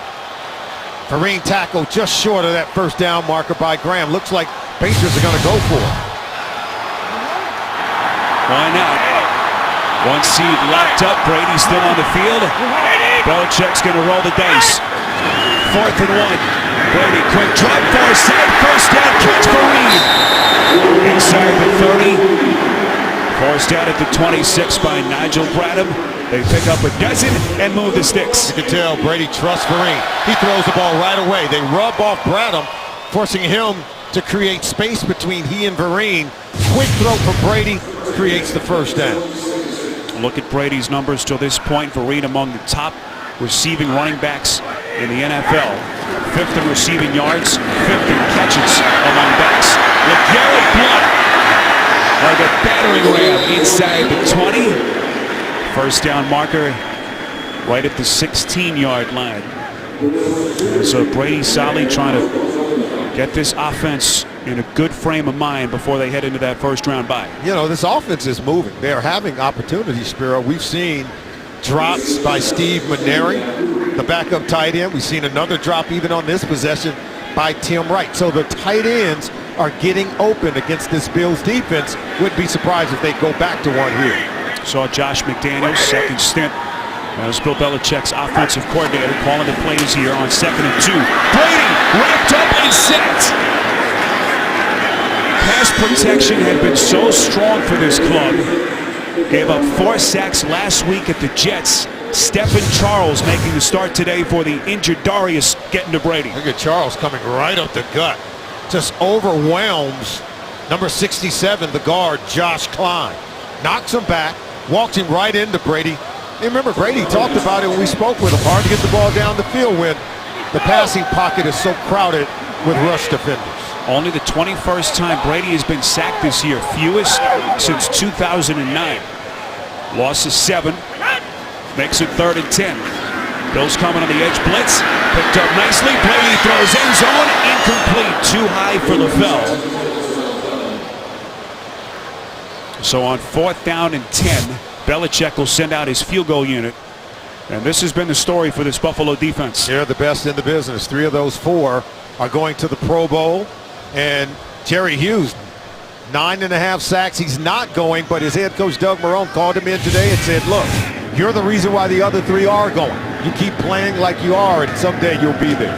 Vereen tackled just short of that 1st down marker by Graham. Looks like Patriots are going to go for it. Why not? One seed locked up. Brady still on the field. Belichick's going to roll the dice. 4th and 1. Brady, quick drop, far side, 1st down, catch Vereen. Inside the 30. Forced out at the 26 by Nigel Bradham. They pick up a dozen and move the sticks. You can tell Brady trusts Vereen. He throws the ball right away. They rub off Bradham, forcing him to create space between he and Vereen. Quick throw for Brady creates the first down. Look at Brady's numbers to this point. Vereen among the top receiving running backs in the NFL. 5th in receiving yards, 5th in catches among backs. LeGarrette Blount, like a battering ram inside the 20. First down marker right at the 16-yard line. So Brady solidly trying to get this offense in a good frame of mind before they head into that first round bye. You know, this offense is moving. They are having opportunities, Spiro. We've seen drops by Steve Maneri, the backup tight end. We've seen another drop even on this possession by Tim Wright. So the tight ends are getting open against this Bills defense. Wouldn't be surprised if they go back to one here. Saw Josh McDaniels, second stint as Bill Belichick's offensive coordinator, calling the plays here on 2nd and 2. Brady wrapped up and sacked. Pass protection had been so strong for this club. Gave up 4 sacks last week at the Jets. Stephen Charles making the start today for the injured Darius, getting to Brady. Look at Charles coming right up the gut. Just overwhelms number 67, the guard, Josh Klein. Knocks him back, walks him right into Brady. And remember, Brady talked about it when we spoke with him. Hard to get the ball down the field when the passing pocket is so crowded with rush defenders. Only the 21st time Brady has been sacked this year, fewest since 2009. Loss is 7, makes it 3rd and 10. Bills coming on the edge blitz, picked up nicely. Brady throws end zone, incomplete, too high for LaFell. So on 4th down and 10, Belichick will send out his field goal unit. And this has been the story for this Buffalo defense. They're the best in the business. 3 of those 4 are going to the Pro Bowl. And Jerry Hughes, 9.5 sacks. He's not going, but his head coach Doug Marrone called him in today and said, look, you're the reason why the other 3 are going. You keep playing like you are, and someday you'll be there.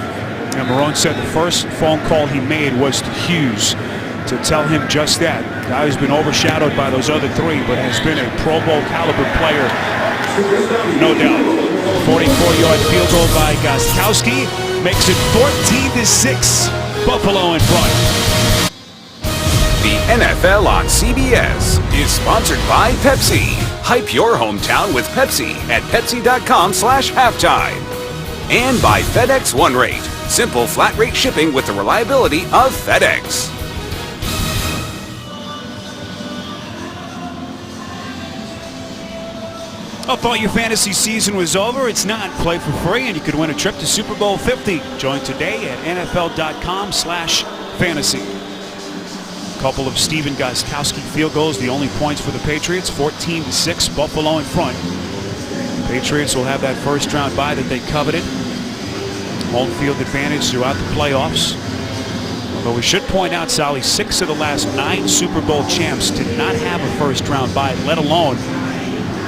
And Marrone said the first phone call he made was to Hughes to tell him just that. Guy who's been overshadowed by those other 3, but has been a Pro Bowl caliber player, no doubt. 44-yard field goal by Gostkowski makes it 14-6. Buffalo in front. The NFL on CBS is sponsored by Pepsi. Hype your hometown with Pepsi at Pepsi.com/halftime. And by FedEx One Rate. Simple flat rate shipping with the reliability of FedEx. I thought your fantasy season was over. It's not. Play for free and you could win a trip to Super Bowl 50. Join today at NFL.com/fantasy. Couple of Stephen Gostkowski field goals, the only points for the Patriots. 14-6, Buffalo in front. The Patriots will have that first round bye that they coveted. Home field advantage throughout the playoffs. Although we should point out, Sally, 6 of the last 9 Super Bowl champs did not have a first round bye, let alone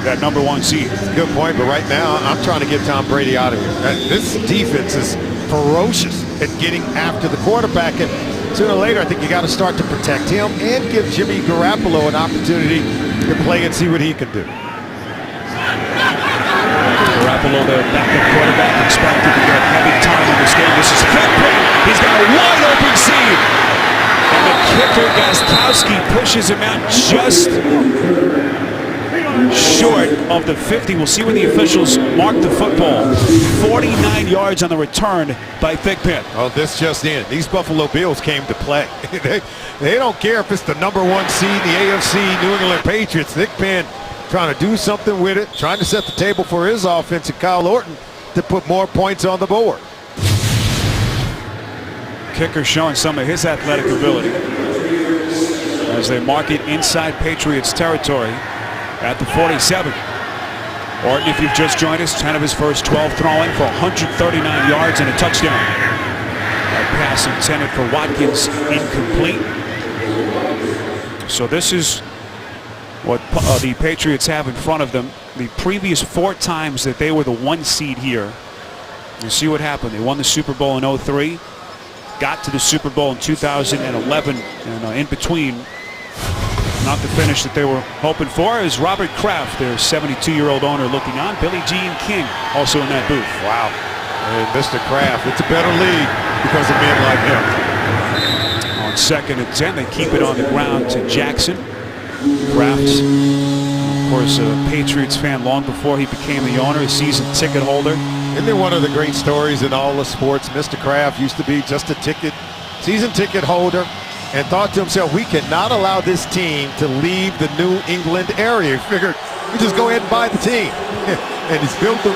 that number 1 seed. Good point, but right now I'm trying to get Tom Brady out of here. This defense is ferocious at getting after the quarterback, and sooner or later I think you got to start to protect him and give Jimmy Garoppolo an opportunity to play and see what he can do. Garoppolo, the backup quarterback, expected to get heavy time in this game. This is Pittman. He's got a wide open seam. And the kicker, Gostkowski, pushes him out just short of the 50. We'll see when the officials mark the football. 49 yards on the return by Thigpen. Oh, this just in. These Buffalo Bills came to play. they don't care if it's the number 1 seed in the AFC, New England Patriots. Thigpen trying to do something with it, trying to set the table for his offense and Kyle Orton to put more points on the board. Kicker showing some of his athletic ability as they mark it inside Patriots territory at the 47. Orton, if you've just joined us, 10 of his first 12 throwing for 139 yards and a touchdown. That pass intended for Watkins, incomplete. So this is what the Patriots have in front of them. The previous 4 times that they were the 1 seed here, you see what happened. They won the Super Bowl in 03, got to the Super Bowl in 2011, and in between not the finish that they were hoping for. Is Robert Kraft, their 72-year-old owner, looking on. Billie Jean King also in that booth. Wow. And Mr. Kraft, it's a better league because of men like him. On 2nd and 10, they keep it on the ground to Jackson. Kraft, of course, a Patriots fan long before he became the owner, a season ticket holder. Isn't it one of the great stories in all of sports? Mr. Kraft used to be just a season ticket holder, and thought to himself, we cannot allow this team to leave the New England area. He figured, we just go ahead and buy the team. And he's built them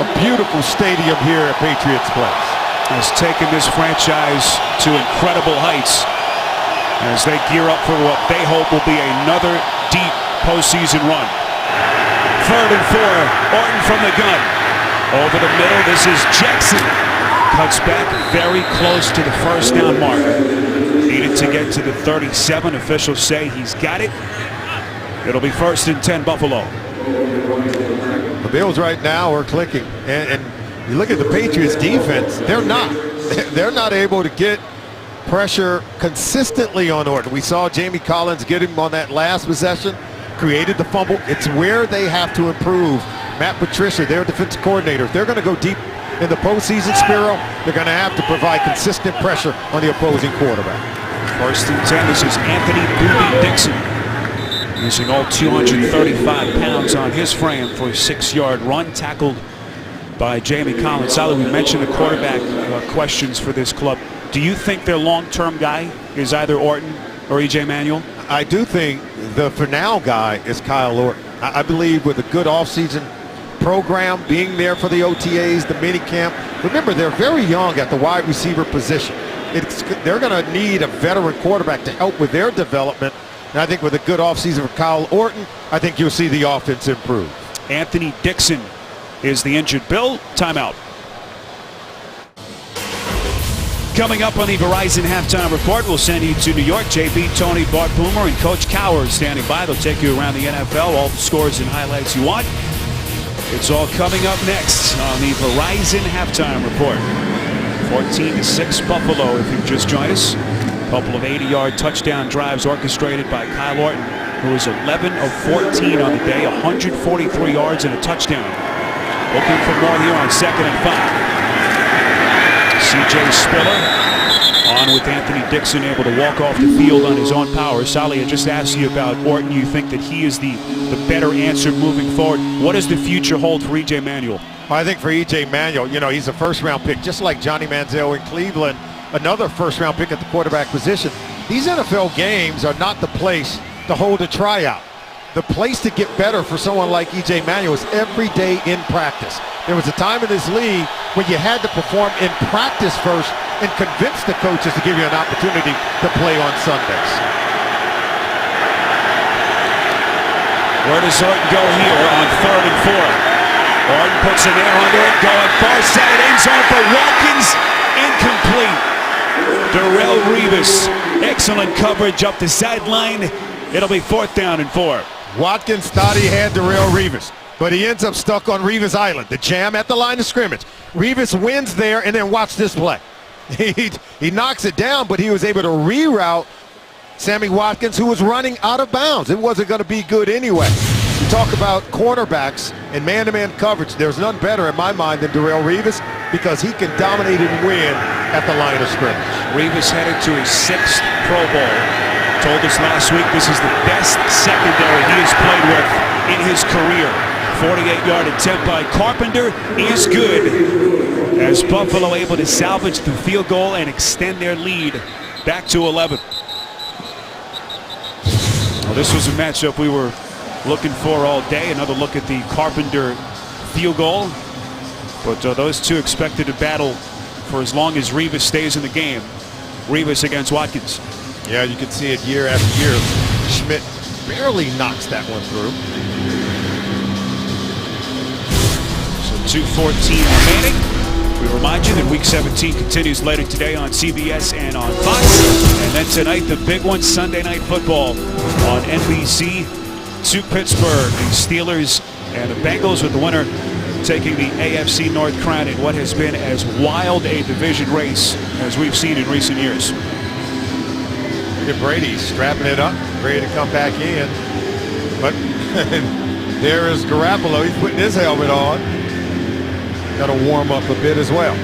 a beautiful stadium here at Patriots Place. Has taken this franchise to incredible heights as they gear up for what they hope will be another deep postseason run. 3rd and 4, Orton from the gun. Over the middle, this is Jackson. Cuts back very close to the first down mark. Needed to get to the 37. Officials say he's got it. It'll be 1st and 10 Buffalo. The Bills right now are clicking. And you look at the Patriots defense, they're not able to get pressure consistently on Orton. We saw Jamie Collins get him on that last possession, created the fumble. It's where they have to improve. Matt Patricia, their defensive coordinator, if they're going to go deep in the postseason, Spiro, they're going to have to provide consistent pressure on the opposing quarterback. 1st and 10, this is Anthony Boobie Dixon. Using all 235 pounds on his frame for a 6-yard run, tackled by Jamie Collins. Sally, we mentioned the quarterback questions for this club. Do you think their long-term guy is either Orton or E.J. Manuel? I do think the for now guy is Kyle Orton. I believe with a good offseason program, being there for the OTAs, the mini camp. Remember, they're very young at the wide receiver position. They're going to need a veteran quarterback to help with their development. And I think with a good offseason for Kyle Orton, I think you'll see the offense improve. Anthony Dixon is the injured Bill. Timeout. Coming up on the Verizon Halftime Report, we'll send you to New York. JB, Tony, Bart Boomer, and Coach Cowher standing by. They'll take you around the NFL, all the scores and highlights you want. It's all coming up next on the Verizon Halftime Report. 14-6 Buffalo, if you've just joined us. A couple of 80-yard touchdown drives orchestrated by Kyle Orton, who is 11 of 14 on the day, 143 yards and a touchdown. Looking for more here on 2nd and 5. C.J. Spiller on with Anthony Dixon, able to walk off the field on his own power. Sally, I just asked you about Orton. You think that he is the better answer moving forward. What does the future hold for E.J. Manuel? Well, I think for E.J. Manuel, he's a first-round pick, just like Johnny Manziel in Cleveland, another first-round pick at the quarterback position. These NFL games are not the place to hold a tryout. The place to get better for someone like E.J. Manuel is every day in practice. There was a time in this league when you had to perform in practice first and convince the coaches to give you an opportunity to play on Sundays. Where does Orton go here on 3rd and 4? Orton puts an air under it, going far side end zone for Watkins, incomplete. Darrelle Revis, excellent coverage up the sideline. It'll be 4th down and 4. Watkins thought he had Darrelle Revis, but he ends up stuck on Revis Island, the jam at the line of scrimmage. Revis wins there, and then watch this play. He knocks it down, but he was able to reroute Sammy Watkins, who was running out of bounds. It wasn't going to be good anyway. You talk about cornerbacks and man-to-man coverage. There's none better in my mind than Darrelle Revis because he can dominate and win at the line of scrimmage. Revis headed to his 6th Pro Bowl. Told us last week this is the best secondary he has played with in his career. 48-yard attempt by Carpenter is good as Buffalo able to salvage the field goal and extend their lead back to 11. Well, this was a matchup we were looking for all day. Another look at the Carpenter field goal. But those two expected to battle for as long as Revis stays in the game. Revis against Watkins. Yeah, you can see it year after year. Schmidt barely knocks that one through. So 2:14 remaining. We remind you that Week 17 continues later today on CBS and on Fox. And then tonight, the big one, Sunday Night Football on NBC to Pittsburgh. The Steelers and the Bengals with the winner taking the AFC North crown in what has been as wild a division race as we've seen in recent years. Look at Brady strapping it up, ready to come back in. But there is Garoppolo. He's putting his helmet on. Got to warm up a bit as well.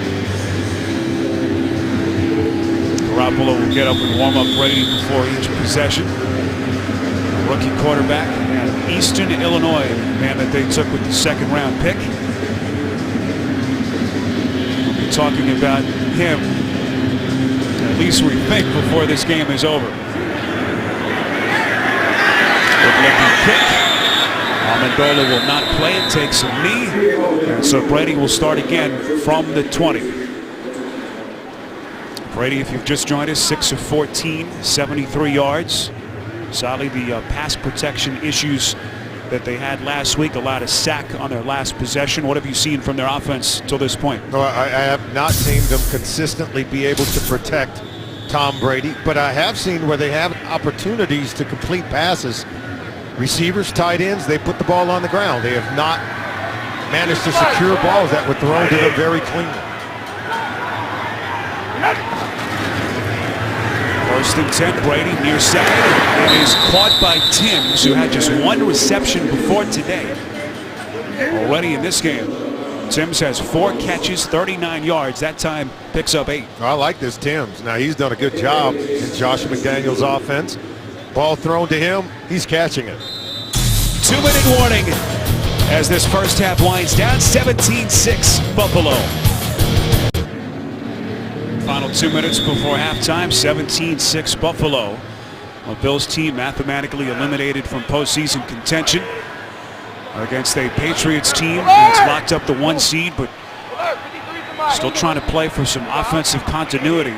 Garoppolo will get up and warm up Brady before each possession. Rookie quarterback and Eastern Illinois, man that they took with the second-round pick. We'll be talking about him, at least we think, before this game is over. Good-looking kick. Amendola will not play it, takes a knee, and so Brady will start again from the 20. Brady, if you've just joined us, 6 of 14, 73 yards. Sadly, the pass protection issues that they had last week allowed a sack on their last possession. What have you seen from their offense till this point? No, I have not seen them consistently be able to protect Tom Brady, but I have seen where they have opportunities to complete passes. Receivers, tight ends, they put the ball on the ground. They have not managed to secure balls that were thrown to them very cleanly. First and 10, Brady near side. It is caught by Timms, who had just one reception before today. Already in this game, Timms has 4 catches, 39 yards. That time picks up 8. I like this Timms. Now, he's done a good job in Josh McDaniels' offense. Ball thrown to him, he's catching it. 2-minute warning as this first half winds down. 17-6 Buffalo. Final 2 minutes before halftime. 17-6 Buffalo. A Bills team mathematically eliminated from postseason contention against a Patriots team that's locked up the 1 seed, but still trying to play for some offensive continuity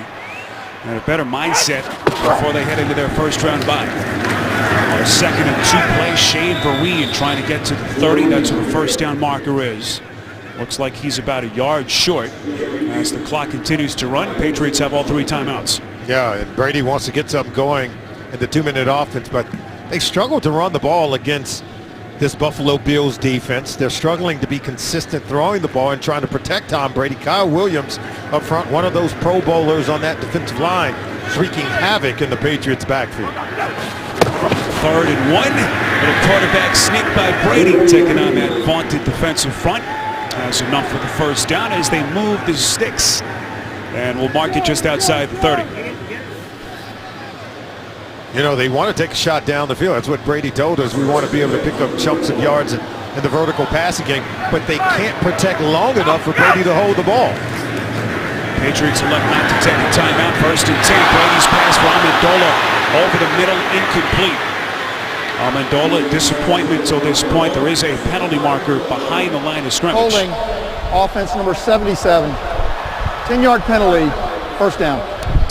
and a better mindset before they head into their first round bye. On a 2nd and 2 play, Shane Vereen trying to get to the 30. That's where the first down marker is. Looks like he's about a yard short as the clock continues to run. Patriots have all 3 timeouts. Yeah, and Brady wants to get something going in the 2-minute offense, but they struggle to run the ball against this Buffalo Bills defense. They're struggling to be consistent throwing the ball and trying to protect Tom Brady. Kyle Williams up front, one of those Pro Bowlers on that defensive line, wreaking havoc in the Patriots' backfield. 3rd and 1. Little quarterback sneak by Brady, taking on that vaunted defensive front. Has enough for the first down as they move the sticks, and will mark it just outside the 30. You know, they want to take a shot down the field. That's what Brady told us. We want to be able to pick up chunks of yards in the vertical passing game, but they can't protect long enough for Brady to hold the ball. Patriots elect not to take a timeout. 1st and 10. Brady's pass for Amendola over the middle, incomplete. Amendola, disappointment till this point. There is a penalty marker behind the line of scrimmage. Holding, offense number 77. 10-yard penalty, first down.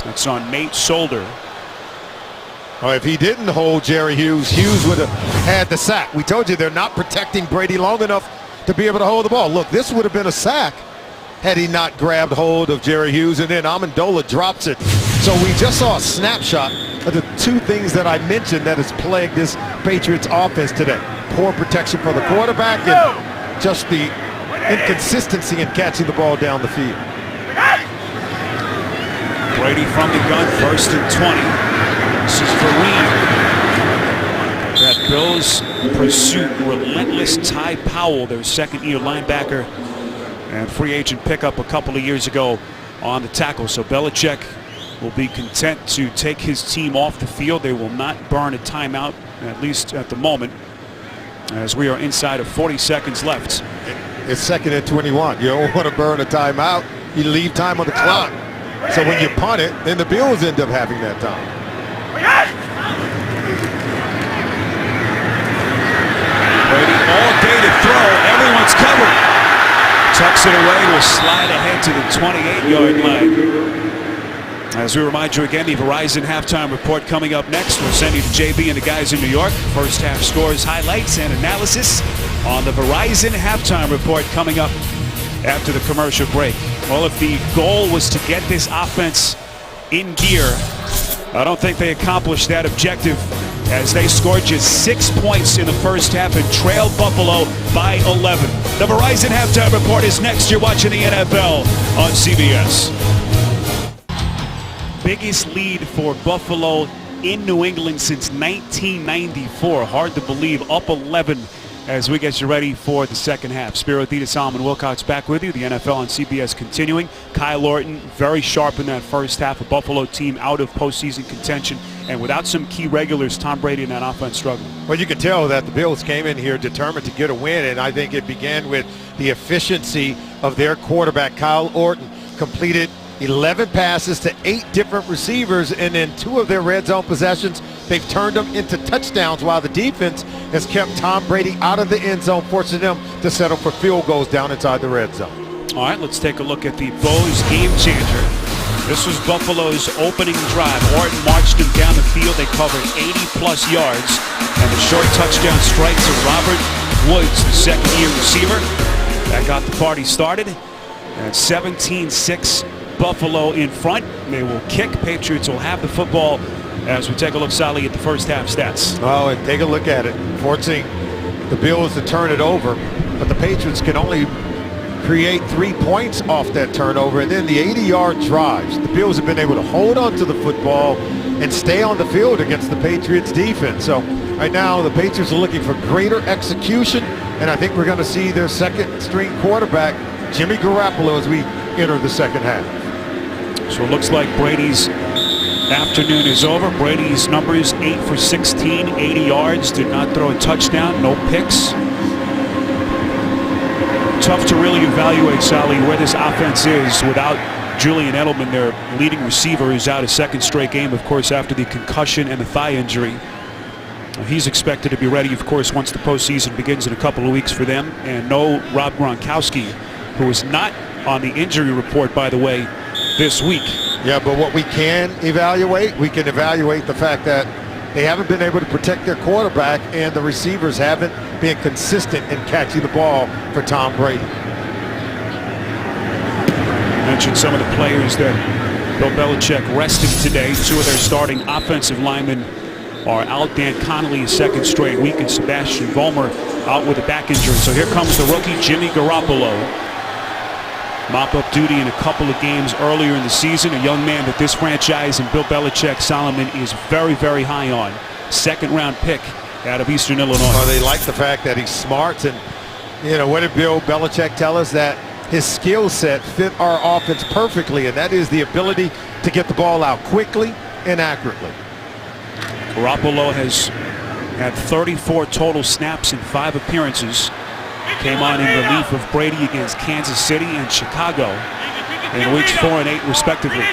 It's on Nate Solder. Oh, if he didn't hold Jerry Hughes, Hughes would have had the sack. We told you they're not protecting Brady long enough to be able to hold the ball. Look, this would have been a sack had he not grabbed hold of Jerry Hughes, and then Amendola drops it. So we just saw a snapshot of the 2 things that I mentioned that has plagued this Patriots offense today. Poor protection for the quarterback and just the inconsistency in catching the ball down the field. Brady from the gun, 1st and 20. This is Vereen. That Bills pursuit, relentless. Ty Powell, their 2nd-year linebacker and free agent pickup a couple of years ago on the tackle. So Belichick will be content to take his team off the field. They will not burn a timeout, at least at the moment, as we are inside of 40 seconds left. It's 2nd and 21. You don't want to burn a timeout. You leave time on the clock. So when you punt it, then the Bills end up having that time. Brady all day to throw. Everyone's covered. Tucks it away, will slide ahead to the 28-yard line. As we remind you again, the Verizon halftime report coming up next. We'll send you to JB and the guys in New York. First half scores, highlights, and analysis on the Verizon halftime report coming up after the commercial break. Well, if the goal was to get this offense in gear, I don't think they accomplished that objective as they scored just 6 points in the first half and trailed Buffalo by 11. The Verizon halftime report is next. You're watching the NFL on CBS. Biggest lead for Buffalo in New England since 1994. Hard to believe. Up 11 as we get you ready for the second half. Spiro Thetis, Solomon Wilcox back with you. The NFL on CBS continuing. Kyle Orton very sharp in that first half. A Buffalo team out of postseason contention. And without some key regulars, Tom Brady and that offense struggling. Well, you can tell that the Bills came in here determined to get a win, and I think it began with the efficiency of their quarterback, Kyle Orton. Completed 11 passes to 8 different receivers, and in 2 of their red zone possessions, they've turned them into touchdowns, while the defense has kept Tom Brady out of the end zone, forcing them to settle for field goals down inside the red zone. All right, let's take a look at the Bose game changer. This was Buffalo's opening drive. Orton marched him down the field. They covered 80-plus yards, and the short touchdown strike to Robert Woods, the second-year receiver. That got the party started. And 17-6, Buffalo in front. They will kick. Patriots will have the football as we take a look, Sally, at the first half stats. Oh, and take a look at it. Forcing the Bills to turn it over, but the Patriots can only create 3 points off that turnover, and then the 80-yard drives. The Bills have been able to hold on to the football and stay on the field against the Patriots defense. So right now the Patriots are looking for greater execution, and I think we're going to see their second-string quarterback, Jimmy Garoppolo, as we enter the second half. So it looks like Brady's afternoon is over. Brady's numbers 8 for 16, 80 yards, did not throw a touchdown, no picks. Tough to really evaluate, Sally, where this offense is without Julian Edelman, their leading receiver, who's out a second straight game, of course, after the concussion and the thigh injury. He's expected to be ready, of course, once the postseason begins in a couple of weeks for them. And no Rob Gronkowski, who is not on the injury report, by the way, this week. Yeah, but what we can evaluate the fact that they haven't been able to protect their quarterback, and the receivers haven't been consistent in catching the ball for Tom Brady. Mentioned some of the players that Bill Belichick rested today. 2 of their starting offensive linemen are out. Dan Connolly, a second straight week, and Sebastian Vollmer out with a back injury. So here comes the rookie Jimmy Garoppolo. Mop-up duty in a couple of games earlier in the season. A young man that this franchise and Bill Belichick, Solomon, is very, very high on. Second-round pick out of Eastern Illinois. Well, they like the fact that he's smart, and what did Bill Belichick tell us? That his skill set fit our offense perfectly, and that is the ability to get the ball out quickly and accurately. Garoppolo has had 34 total snaps in 5 appearances. Came on in relief of Brady against Kansas City and Chicago in weeks 4 and 8 respectively.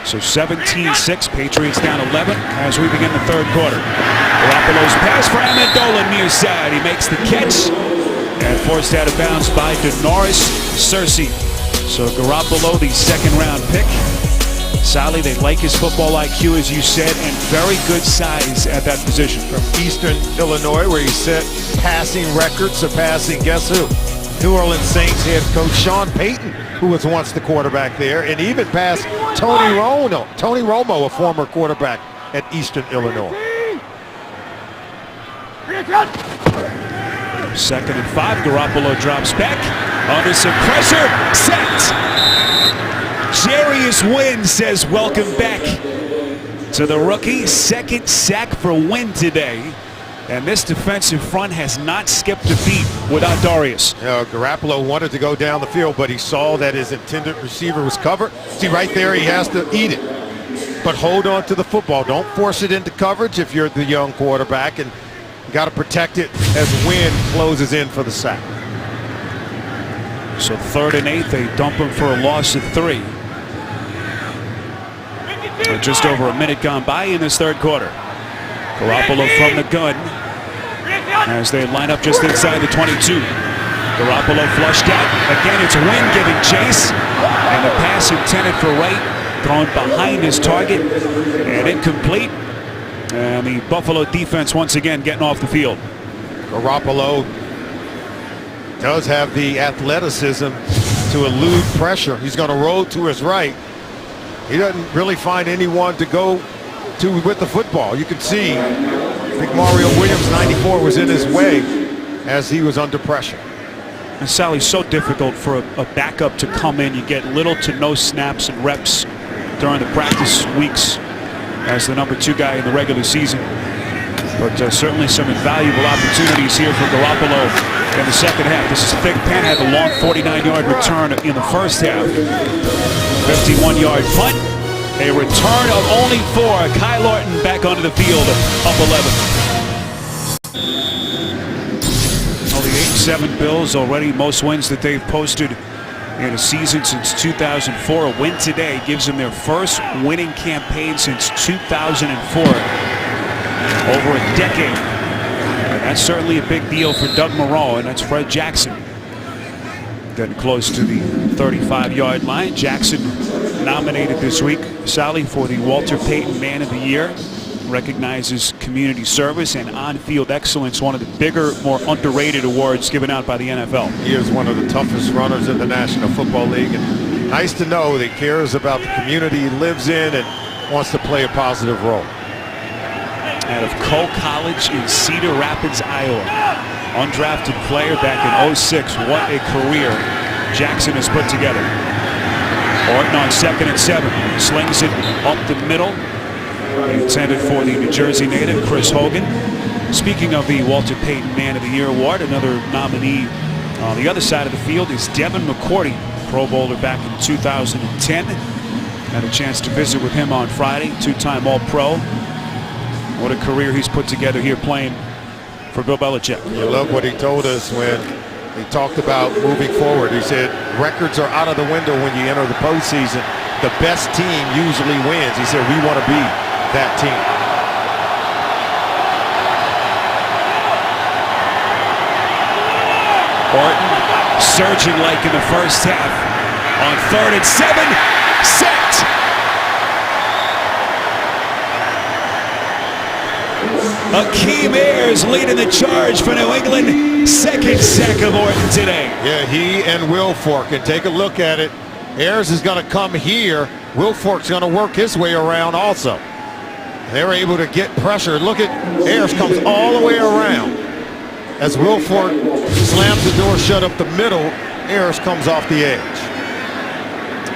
So 17-6, Patriots down 11 as we begin the third quarter. Garoppolo's pass for Amendola near side. He makes the catch and forced out of bounds by Denoris Searcy. So Garoppolo, the second-round pick. Sally, they like his football IQ, as you said, and very good size at that position. From Eastern Illinois, where he set passing records, surpassing, guess who? New Orleans Saints head coach Sean Payton, who was once the quarterback there, and even passed Tony Romo, a former quarterback at Eastern Illinois. 2nd and 5, Garoppolo drops back under some pressure, set. Jarius Wynn says welcome back to the rookie. Second sack for Wynn today. And this defensive front has not skipped a beat without Darius. Garoppolo wanted to go down the field, but he saw that his intended receiver was covered. See, right there, he has to eat it. But hold on to the football. Don't force it into coverage if you're the young quarterback, and you got to protect it as Wynn closes in for the sack. So 3rd and 8, they dump him for a loss of 3. Just over a minute gone by in this third quarter. Garoppolo from the gun as they line up just inside the 22. Garoppolo flushed out. Again, it's Wynn giving chase. And the pass intended for Wright going behind his target and incomplete. And the Buffalo defense once again getting off the field. Garoppolo does have the athleticism to elude pressure. He's going to roll to his right. He doesn't really find anyone to go to with the football. You can see, I think Mario Williams, 94, was in his way as he was under pressure. And Sally, so difficult for a backup to come in. You get little to no snaps and reps during the practice weeks as the #2 guy in the regular season. But certainly some invaluable opportunities here for Garoppolo in the second half. This is a thick pen, had a long 49-yard return in the first half. 51-yard punt. A return of only 4. Kyle Orton back onto the field, up 11. Well, the 8-7 Bills already most wins that they've posted in a season since 2004. A win today gives them their first winning campaign since 2004. Over a decade. And that's certainly a big deal for Doug Marrone, and that's Fred Jackson. Getting close to the 35-yard line. Jackson nominated this week, Sally, for the Walter Payton Man of the Year. Recognizes community service and on-field excellence, one of the bigger, more underrated awards given out by the NFL. He is one of the toughest runners in the National Football League, and nice to know that he cares about the community he lives in and wants to play a positive role. Out of Cole College in Cedar Rapids, Iowa. Undrafted player back in '06. What a career Jackson has put together. Orton on 2nd and 7. Slings it up the middle. Intended for the New Jersey native, Chris Hogan. Speaking of the Walter Payton Man of the Year award, another nominee on the other side of the field is Devin McCourty, Pro Bowler back in 2010. Had a chance to visit with him on Friday, 2-time All-Pro. What a career he's put together here playing for Bill Belichick. You love what he told us when he talked about moving forward. He said records are out of the window when you enter the postseason. The best team usually wins. He said we want to be that team. Orton surging like in the first half. On 3rd and 7, sacked. Akeem Ayers leading the charge for New England. Second sack of Orton today. Yeah, he and Wilfork. And take a look at it. Ayers is going to come here. Wilfork's going to work his way around also. They're able to get pressure. Look at Ayers comes all the way around. As Wilfork slams the door shut up the middle, Ayers comes off the edge.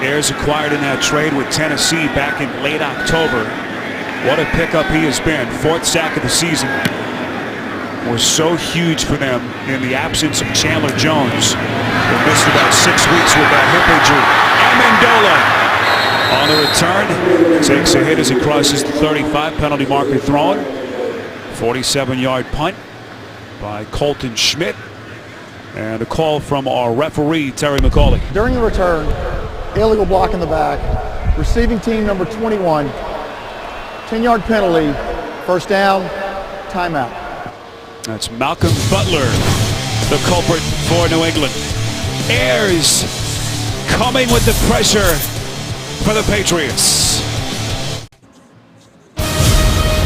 Ayers acquired in that trade with Tennessee back in late October. What a pickup he has been. 4th sack of the season. Was so huge for them in the absence of Chandler Jones. They missed about 6 weeks with that hip injury. Amendola on the return. Takes a hit as he crosses the 35. Penalty marker thrown. 47-yard punt by Colton Schmidt. And a call from our referee, Terry McCauley. During the return, illegal block in the back. Receiving team number 21. 10-yard penalty. First down. Timeout. That's Malcolm Butler, the culprit for New England. Ayers coming with the pressure for the Patriots.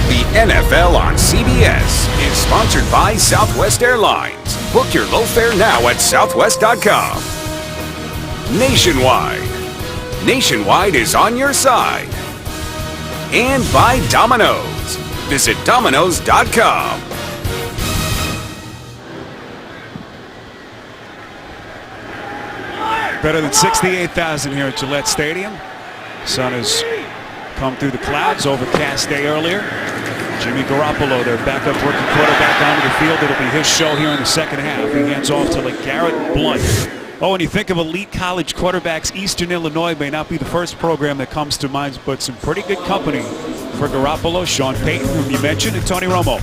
The NFL on CBS is sponsored by Southwest Airlines. Book your low fare now at southwest.com. Nationwide. Nationwide is on your side. And by Domino's. Visit Domino's.com. Better than 68,000 here at Gillette Stadium. Sun has come through the clouds. Overcast day earlier. Jimmy Garoppolo, their backup rookie quarterback, onto the field. It'll be his show here in the second half. He hands off to LeGarrette Blount. Oh, when you think of elite college quarterbacks, Eastern Illinois may not be the first program that comes to mind, but some pretty good company for Garoppolo. Sean Payton, whom you mentioned, and Tony Romo.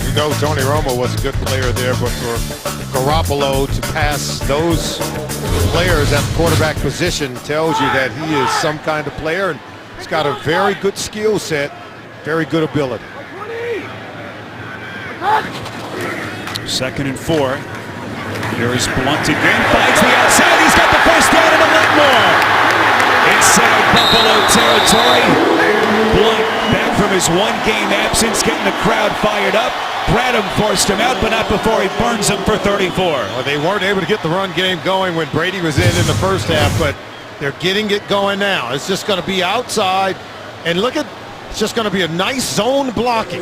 You know Tony Romo was a good player there, but for Garoppolo to pass those players at the quarterback position tells you that he is some kind of player, and he's got a very good skill set, very good ability. 2nd and 4. Here is Blount again, finds the outside, he's got the first down and a lot more. Inside Buffalo territory. Blount back from his one-game absence, getting the crowd fired up. Bradham forced him out, but not before he burns him for 34. Well, they weren't able to get the run game going when Brady was in the first half, but they're getting it going now. It's just going to be outside, and look at, it's just going to be a nice zone blocking.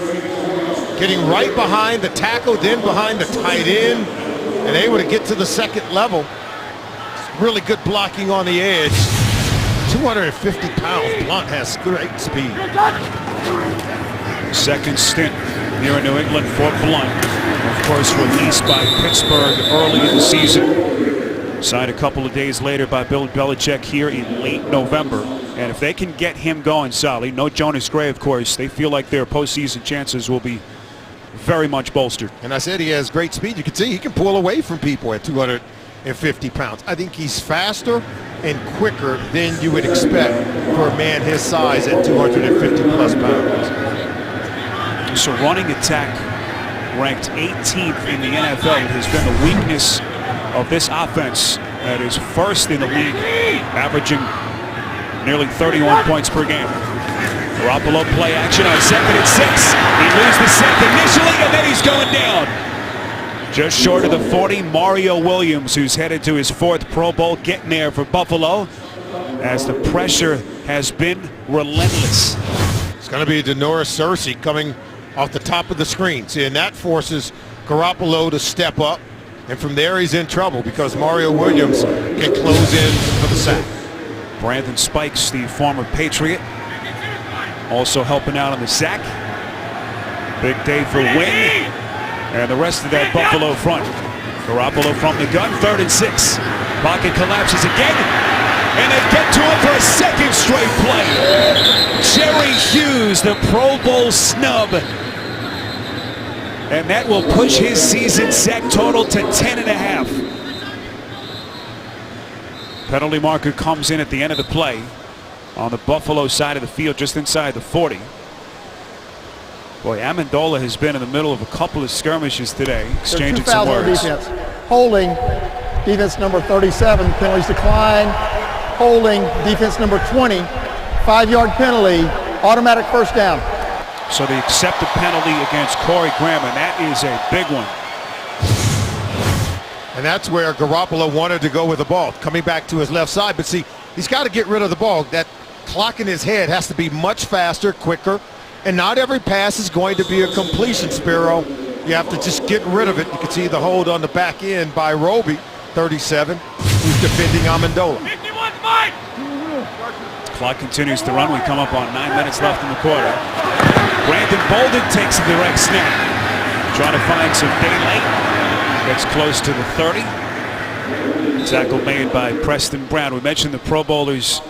Getting right behind the tackle, then behind the tight end, and able to get to the second level. It's really good blocking on the edge. 250-pound Blunt has great speed. Second stint here in New England for Blunt. Of course, released by Pittsburgh early in the season. Signed a couple of days later by Bill Belichick here in late November. And if they can get him going, Solly, no Jonas Gray, of course, they feel like their postseason chances will be very much bolstered. And I said he has great speed. You can see he can pull away from people at 250 pounds. I think he's faster and quicker than you would expect for a man his size at 250-plus pounds. So running attack ranked 18th in the NFL. It has been the weakness of this offense that is first in the league, averaging nearly 31 points per game. Garoppolo play action on 2nd and 6. He loses the sack initially, and then he's going down. Just short of the 40, Mario Williams, who's headed to his 4th Pro Bowl, getting there for Buffalo as the pressure has been relentless. It's going to be Denoris Cersei coming off the top of the screen. See, and that forces Garoppolo to step up, and from there he's in trouble because Mario Williams can close in for the sack. Brandon Spikes, the former Patriot, also helping out on the sack. Big day for Wynn and the rest of that Buffalo front. Garoppolo from the gun, 3rd and 6. Pocket collapses again, and they get to him for a second straight play. Jerry Hughes, the Pro Bowl snub. And that will push his season sack total to 10.5. Penalty marker comes in at the end of the play on the Buffalo side of the field, just inside the 40. Boy, Amendola has been in the middle of a couple of skirmishes today, exchanging some words. Defense. Holding, defense number 37, penalties decline. Holding, defense number 20, 5-yard penalty, automatic first down. So they accept the penalty against Corey Graham, and that is a big one. And that's where Garoppolo wanted to go with the ball, coming back to his left side. But see, he's got to get rid of the ball. That clock in his head has to be much faster, quicker. And not every pass is going to be a completion, Spiro. You have to just get rid of it. You can see the hold on the back end by Roby, 37, who's defending Amendola. Clock continues to run. We come up on 9 minutes left in the quarter. Brandon Bolden takes a direct snap. Trying to find some daylight. Gets close to the 30. Tackle made by Preston Brown. We mentioned the Pro Bowlers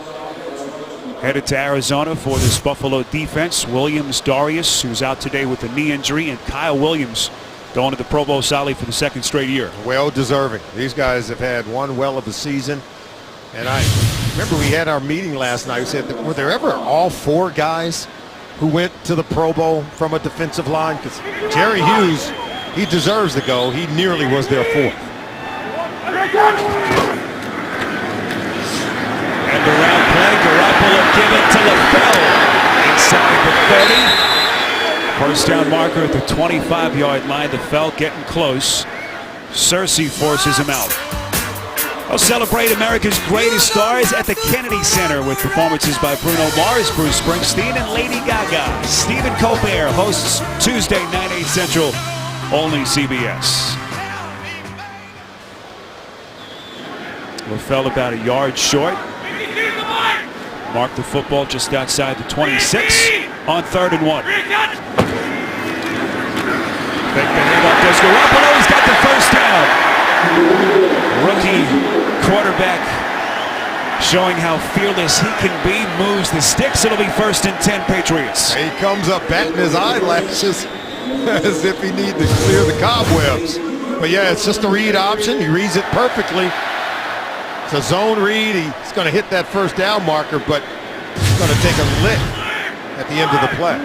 headed to Arizona for this Buffalo defense. Williams Darius, who's out today with a knee injury, and Kyle Williams going to the Pro Bowl Sally for the 2nd straight year. Well deserving. These guys have had one well of a season. And I remember we had our meeting last night. We said, were there ever all 4 guys who went to the Pro Bowl from a defensive line? Because Jerry Hughes, he deserves to go. He nearly was their 4th. And around play, Garoppolo give it to LaFell inside the 30. First down marker at the 25-yard line. LaFell getting close. Cersei forces him out. I'll celebrate America's greatest stars at the Kennedy Center with performances by Bruno Mars, Bruce Springsteen, and Lady Gaga. Stephen Colbert hosts Tuesday, 9/8 Central, only CBS. LaFell about a yard short. Marked the football just outside the 26 on 3rd and 1. Pick the handoff goes Garoppolo. He's got the first down. Rookie quarterback showing how fearless he can be. Moves the sticks. It'll be 1st and 10 Patriots. He comes up batting his eyelashes as if he needs to clear the cobwebs. But yeah, it's just a read option. He reads it perfectly. It's a zone read. He's going to hit that first down marker, but he's going to take a lick at the end of the play.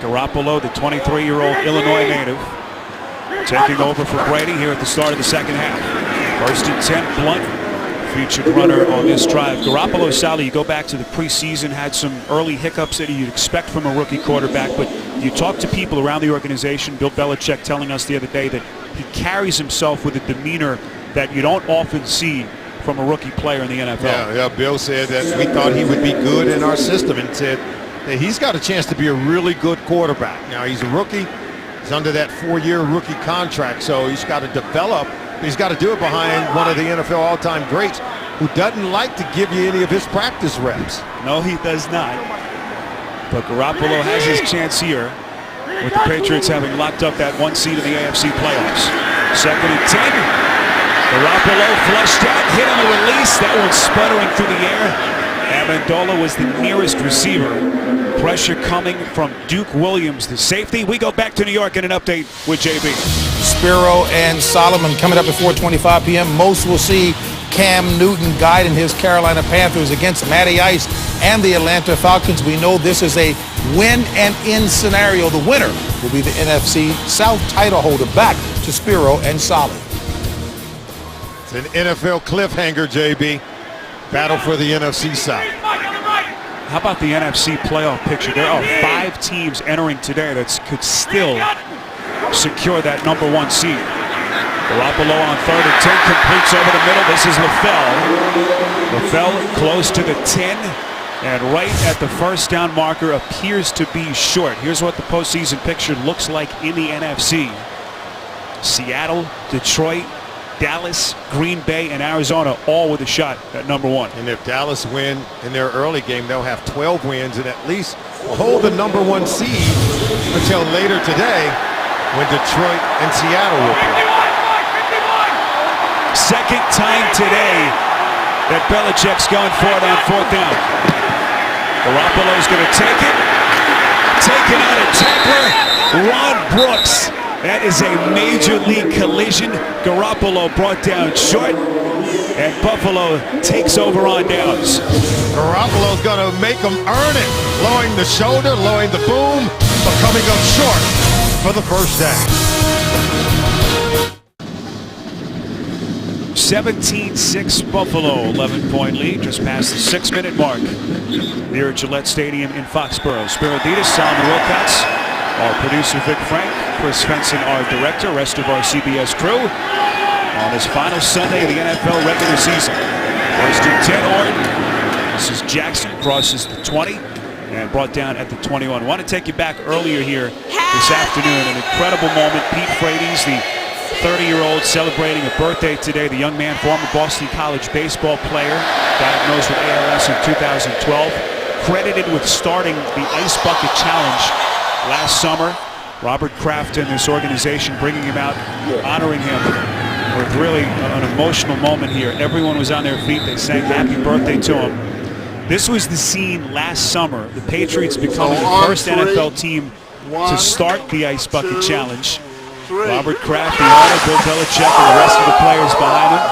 Garoppolo, the 23-year-old Illinois native, taking over for Brady here at the start of the 2nd half. 1st and 10, Blunt, featured runner on this drive. Garoppolo, Sally, you go back to the preseason, had some early hiccups that you'd expect from a rookie quarterback, but you talk to people around the organization, Bill Belichick telling us the other day that he carries himself with a demeanor that you don't often see from a rookie player in the NFL. Yeah, Bill said that we thought he would be good in our system and said that he's got a chance to be a really good quarterback. Now, he's a rookie. He's under that 4-year rookie contract, so he's got to develop. He's got to do it behind one of the NFL all-time greats. who doesn't like to give you any of his practice reps. No, he does not. But Garoppolo has his chance here with the Patriots having locked up that 1 seed in the AFC playoffs. 2nd and 10. Garoppolo flushed out, hit on the release. That one sputtering through the air. Amendola was the nearest receiver. Pressure coming from Duke Williams, the safety. We go back to New York in an update with JB. Spiro and Solomon coming up at 4:25 p.m. Most will see Cam Newton guiding his Carolina Panthers against Matty Ice and the Atlanta Falcons. We know this is a win and in scenario. The winner will be the NFC South title holder. Back to Spiro and Solomon. It's an NFL cliffhanger, JB. Battle for the NFC South. How about the NFC playoff picture? There are 5 teams entering today that could still secure that number 1 seed. Garoppolo on 3rd and 10, completes over the middle. This is LaFell. LaFell close to the 10, and right at the first down marker, appears to be short. Here's what the postseason picture looks like in the NFC. Seattle, Detroit, Dallas, Green Bay, and Arizona all with a shot at number 1. And if Dallas win in their early game, they'll have 12 wins and at least hold the number 1 seed until later today when Detroit and Seattle will play. Second time today that Belichick's going for it on 4th down. Garoppolo's going to take it. Taken out a tackler, Ron Brooks. That is a major league collision. Garoppolo brought down short, and Buffalo takes over on downs. Garoppolo's going to make them earn it. Lowering the shoulder, lowering the boom, but coming up short for the first down. 17-6 Buffalo, 11-point lead, just past the 6-minute mark here at Gillette Stadium in Foxborough. Spiro Dedes, Solomon Wilcots, our producer Vic Frank, Chris Fenson, our director, rest of our CBS crew on this final Sunday of the NFL regular season. First and 10, Orton. This is Jackson, crosses the 20 and brought down at the 21. I want to take you back earlier here this afternoon. An incredible moment. Pete Frates, the 30-year-old, celebrating a birthday today. The young man, former Boston College baseball player, diagnosed with ALS in 2012, credited with starting the Ice Bucket Challenge last summer. Robert Kraft and this organization bringing him out, honoring him with really an emotional moment here. Everyone was on their feet. They sang happy birthday to him. This was the scene last summer. The Patriots becoming the first NFL team to start the Ice Bucket Challenge. Robert Kraft, the owner, Bill Belichick, and the rest of the players behind him.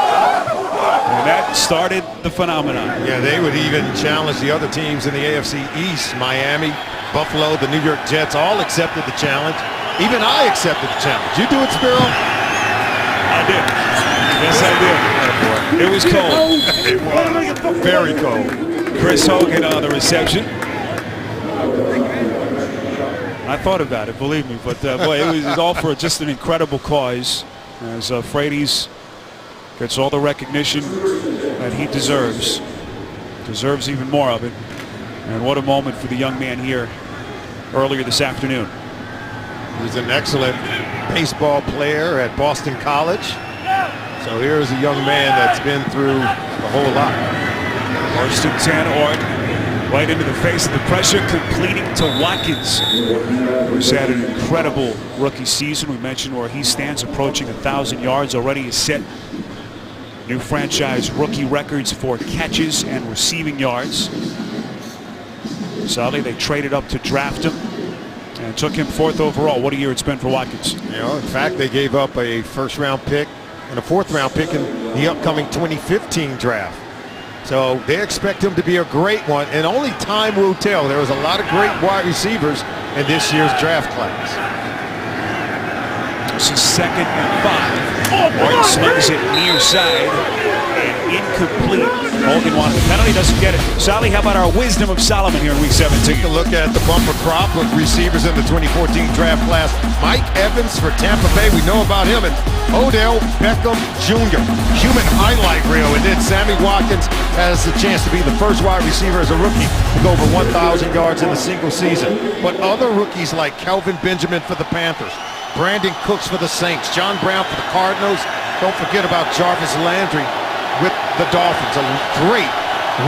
And that started the phenomenon. Yeah, they would even challenge the other teams in the AFC East. Miami, Buffalo, the New York Jets all accepted the challenge. Even I accepted the challenge. You do it, Spiro? I did. Yes, I did. It was cold. It was very cold. Chris Hogan on the reception. I thought about it, believe me, but boy, it was all for just an incredible cause. As Frates gets all the recognition that he deserves even more of it. And what a moment for the young man here earlier this afternoon. He's an excellent baseball player at Boston College. So here's a young man that's been through a whole lot. First and 10, Orton, right into the face of the pressure, completing to Watkins, who's had an incredible rookie season. We mentioned where he stands, approaching 1,000 yards. Already has set new franchise rookie records for catches and receiving yards. Sadly, they traded up to draft him and took him 4th overall. What a year it's been for Watkins. You know, in fact, they gave up a 1st-round pick and a 4th-round pick in the upcoming 2015 draft. So they expect him to be a great one, and only time will tell. There was a lot of great wide receivers in this year's draft class. This is 2nd and 5. Orton slings it near side and incomplete. Hogan wanted the penalty, doesn't get it. Sally, how about our wisdom of Solomon here in week 17? Take a look at the bumper crop of receivers in the 2014 draft class. Mike Evans for Tampa Bay, we know about him, and Odell Beckham Jr. Human highlight reel, and then Sammy Watkins has the chance to be the first wide receiver as a rookie to go over 1,000 yards in a single season. But other rookies like Kelvin Benjamin for the Panthers, Brandon Cooks for the Saints, John Brown for the Cardinals. Don't forget about Jarvis Landry with the Dolphins. A great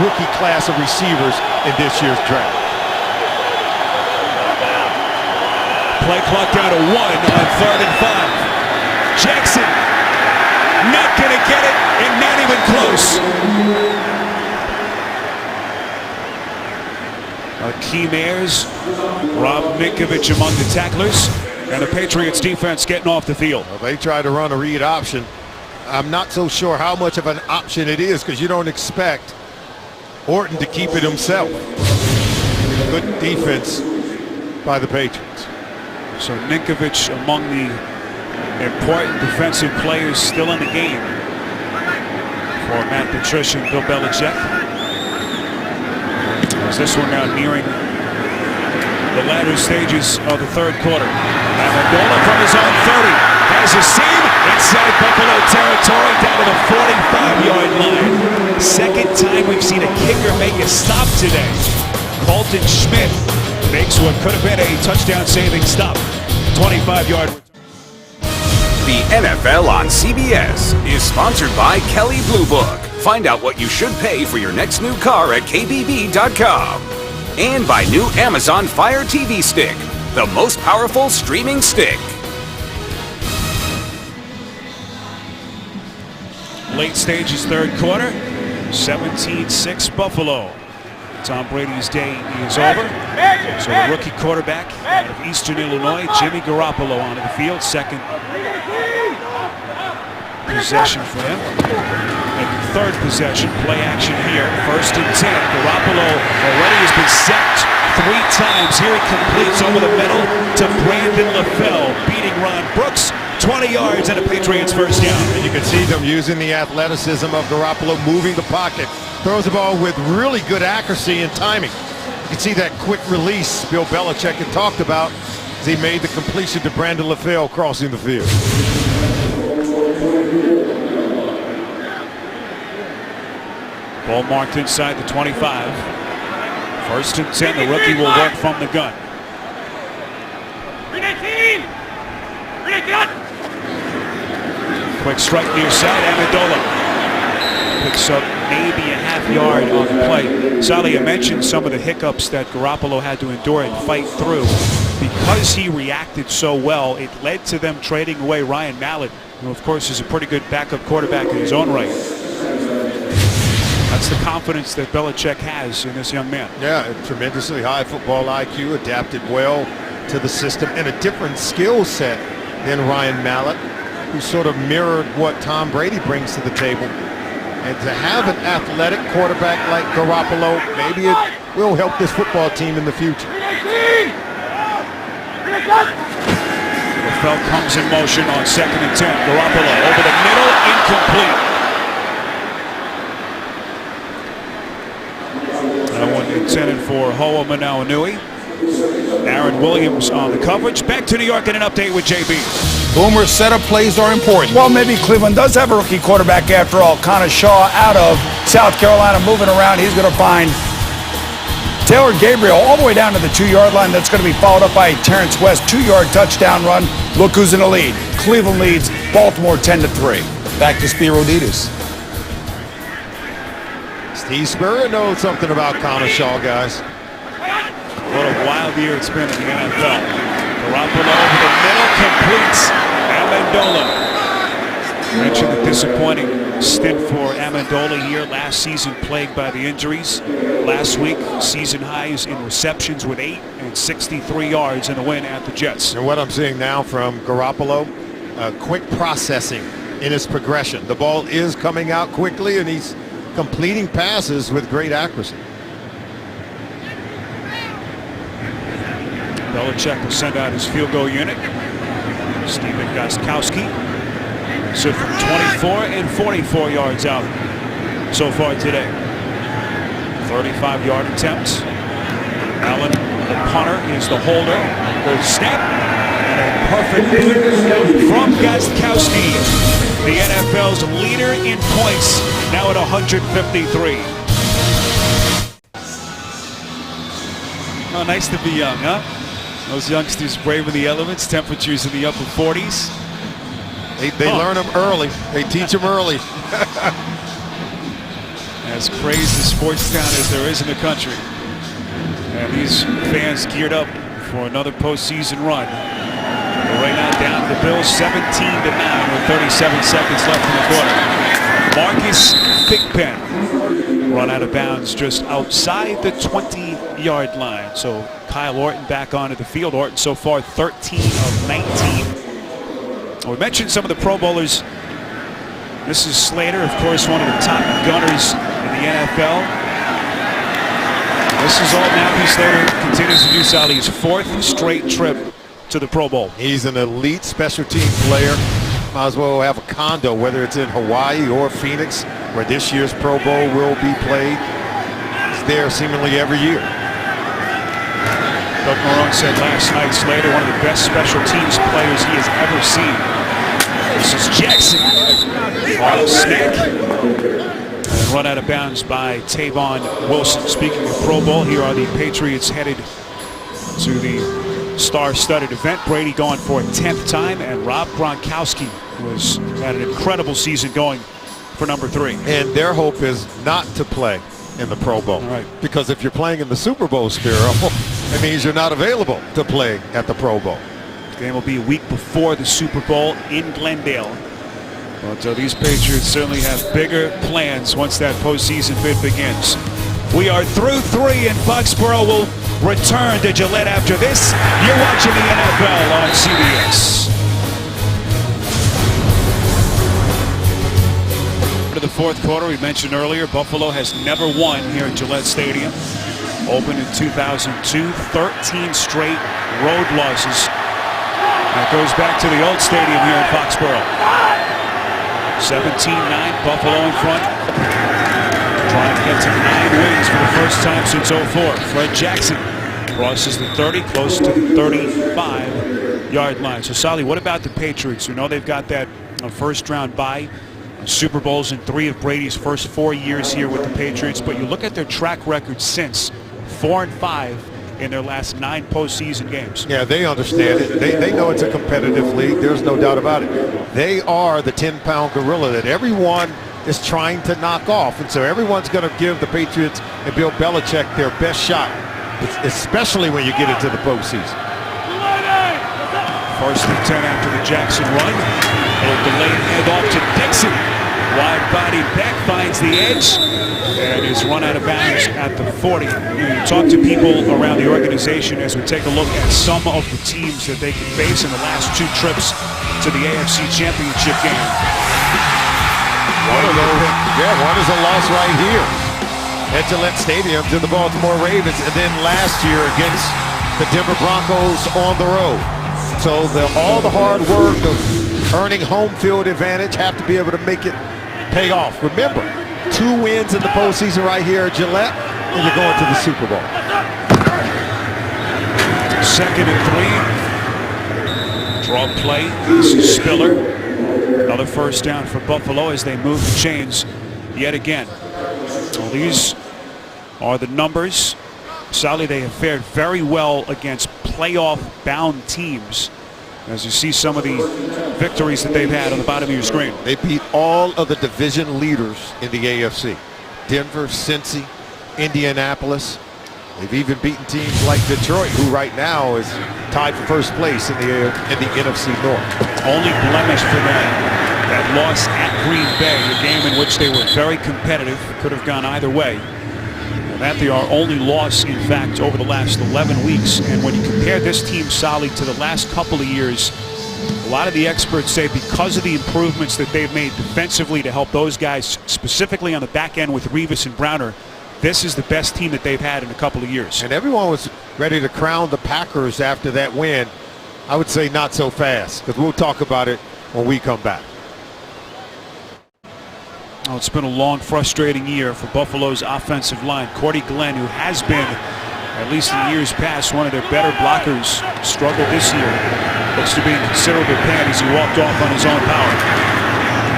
rookie class of receivers in this year's draft. Play clock down to 1 on 3rd and 5. Jackson not going to get it, and not even close. Akeem Ayers, Rob Minkovich among the tacklers, and the Patriots defense getting off the field. Well, they tried to run a read option. I'm not so sure how much of an option it is because you don't expect Orton to keep it himself. Good defense by the Patriots. So Ninkovich among the important defensive players still in the game for Matt Patricia and Bill Belichick. As this one now nearing the latter stages of the 3rd quarter. Amendola from his own 30 has a seam inside Buffalo territory down to the 45-yard line. Second time we've seen a kicker make a stop today. Colton Schmidt makes what could have been a touchdown-saving stop. 25-yard. The NFL on CBS is sponsored by Kelley Blue Book. Find out what you should pay for your next new car at KBB.com. And by new Amazon Fire TV Stick, the most powerful streaming stick. Late stages, 3rd quarter, 17-6 Buffalo. Tom Brady's day is over. So the rookie quarterback out of Eastern Illinois, Jimmy Garoppolo, onto the field. Second possession for him. And the 3rd possession, play action here. 1st and 10. Garoppolo already has been sacked 3 times. Here he completes over the middle to Brandon LaFell, beating Ron Brooks. 20 yards and a Patriots first down. And you can see them using the athleticism of Garoppolo, moving the pocket. Throws the ball with really good accuracy and timing. You can see that quick release Bill Belichick had talked about as he made the completion to Brandon LaFell crossing the field. Ball marked inside the 25. 1st and 10. The rookie will work from the gun. Quick strike near side. Amendola picks up maybe a half-yard on the play. Sally, I mentioned some of the hiccups that Garoppolo had to endure and fight through. Because he reacted so well, it led to them trading away Ryan Mallett, who of course is a pretty good backup quarterback in his own right. That's the confidence that Belichick has in this young man. Yeah, tremendously high football IQ, adapted well to the system, and a different skill set than Ryan Mallett, who sort of mirrored what Tom Brady brings to the table. And to have an athletic quarterback like Garoppolo, maybe it will help this football team in the future. LaFell comes in motion on 2nd and 10. Garoppolo over the middle, incomplete. That one intended for Hoa Manawanui. Aaron Williams on the coverage. Back to New York in an update with JB. Boomer, setup plays are important. Well, maybe Cleveland does have a rookie quarterback after all. Connor Shaw out of South Carolina, moving around. He's going to find Taylor Gabriel all the way down to the 2-yard line. That's going to be followed up by Terrence West, 2-yard touchdown run. Look who's in the lead. Cleveland leads Baltimore 10-3. Back to Spiro Ditas. Steve Spurrier knows something about Connor Shaw, guys. What a wild year it's been in the NFL. Garoppolo over the middle, completes Amendola. Mentioned the disappointing stint for Amendola here. Last season plagued by the injuries. Last week, season highs in receptions with 8 and 63 yards in the win at the Jets. And what I'm seeing now from Garoppolo, quick processing in his progression. The ball is coming out quickly, and he's completing passes with great accuracy. Belichick will send out his field goal unit. Stephen Gostkowski. So from 24 and 44 yards out so far today. 35-yard attempt. Allen, the punter, is the holder. The snap. And a perfect boot from Gostkowski. The NFL's leader in points, now at 153. Oh, nice to be young, huh? Those youngsters braving the elements, temperatures in the upper 40s. They learn them early. They teach them early. as crazy a sports town as there is in the country. And these fans geared up for another postseason run. But right now down to the Bills 17-9 with 37 seconds left in the quarter. Marcus Thigpen run out of bounds just outside the 20-yard line. So Kyle Orton back onto the field. Orton so far 13 of 19. We mentioned some of the Pro Bowlers. This is Slater, of course, one of the top gunners in the NFL. This is all Matthew Slater continues to do, Sally, his fourth straight trip to the Pro Bowl. He's an elite special team player. Might as well have a condo, whether it's in Hawaii or Phoenix, where this year's Pro Bowl will be played. He's there seemingly every year. Doug Marrone said last night, Slater, one of the best special teams players he has ever seen. This is Jackson. On a snake. And run out of bounds by Tavon Wilson. Speaking of Pro Bowl, here are the Patriots headed to the star-studded event. Brady going for a 10th time, and Rob Gronkowski had an incredible season going for number 3. And their hope is not to play in the Pro Bowl. Right. Because if you're playing in the Super Bowl, Spiro, it means you're not available to play at the Pro Bowl. The game will be a week before the Super Bowl in Glendale. But these Patriots certainly have bigger plans once that postseason bid begins. We are through 3, and Foxborough will return to Gillette after this. You're watching the NFL on CBS. To the fourth quarter, we mentioned earlier, Buffalo has never won here at Gillette Stadium. Opened in 2002, 13 straight road losses. That goes back to the old stadium here in Foxborough. 17-9, Buffalo in front. Trying to get to 9 wins for the first time since 04. Fred Jackson crosses the 30, close to the 35-yard line. So, Sally, what about the Patriots? We know they've got that first-round bye. Super Bowls in 3 of Brady's first 4 years here with the Patriots. But you look at their track record since 4-5 in their last 9 postseason games. Yeah, they understand it. They know it's a competitive league. There's no doubt about it. They are the 10-pound gorilla that everyone is trying to knock off. And so everyone's going to give the Patriots and Bill Belichick their best shot, especially when you get into the postseason. First and 10 after the Jackson run. A delayed handoff to Dixon. Wide body back, finds the edge, and is run out of bounds at the 40. You talk to people around the organization as we take a look at some of the teams that they could face in the last 2 trips to the AFC Championship game. One is a loss right here at Gillette Stadium to the Baltimore Ravens, and then last year against the Denver Broncos on the road. So all the hard work of earning home field advantage have to be able to make it pay off. Remember, 2 wins in the postseason right here at Gillette, and you're going to the Super Bowl. 2nd and 3. Draw play. This is Spiller. Another first down for Buffalo as they move the chains yet again. Well, these are the numbers. Sally, they have fared very well against playoff-bound teams. As you see some of the victories that they've had on the bottom of your screen. They beat all of the division leaders in the AFC. Denver, Cincy, Indianapolis. They've even beaten teams like Detroit, who right now is tied for first place in the NFC North. Only blemish for them, that loss at Green Bay, a game in which they were very competitive, could have gone either way. And that they are only loss, in fact, over the last 11 weeks. And when you compare this team, Solly, to the last couple of years, a lot of the experts say because of the improvements that they've made defensively to help those guys, specifically on the back end with Revis and Browner, this is the best team that they've had in a couple of years. And everyone was ready to crown the Packers after that win. I would say not so fast, because we'll talk about it when we come back. Oh, it's been a long, frustrating year for Buffalo's offensive line. Cordy Glenn, who has been, at least in years past, one of their better blockers, struggled this year. Looks to be in considerable pain as he walked off on his own power.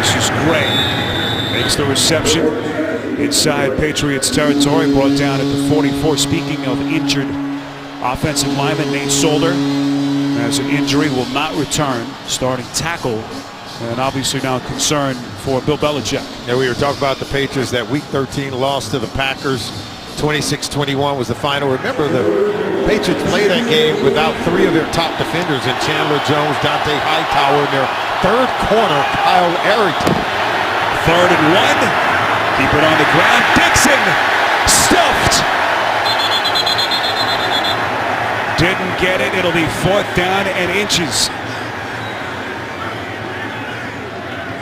This is Gray. Makes the reception inside Patriots territory, brought down at the 44. Speaking of injured offensive lineman, Nate Solder has an injury, will not return. Starting tackle, and obviously now concern for Bill Belichick. Yeah, we were talking about the Patriots, that Week 13 loss to the Packers. 26-21 was the final. Remember, the Patriots played that game without 3 of their top defenders in Chandler Jones, Dante Hightower, and their third corner, Kyle Arrington. 3rd and 1. Keep it on the ground. Dixon stuffed. Didn't get it. It'll be 4th down and inches.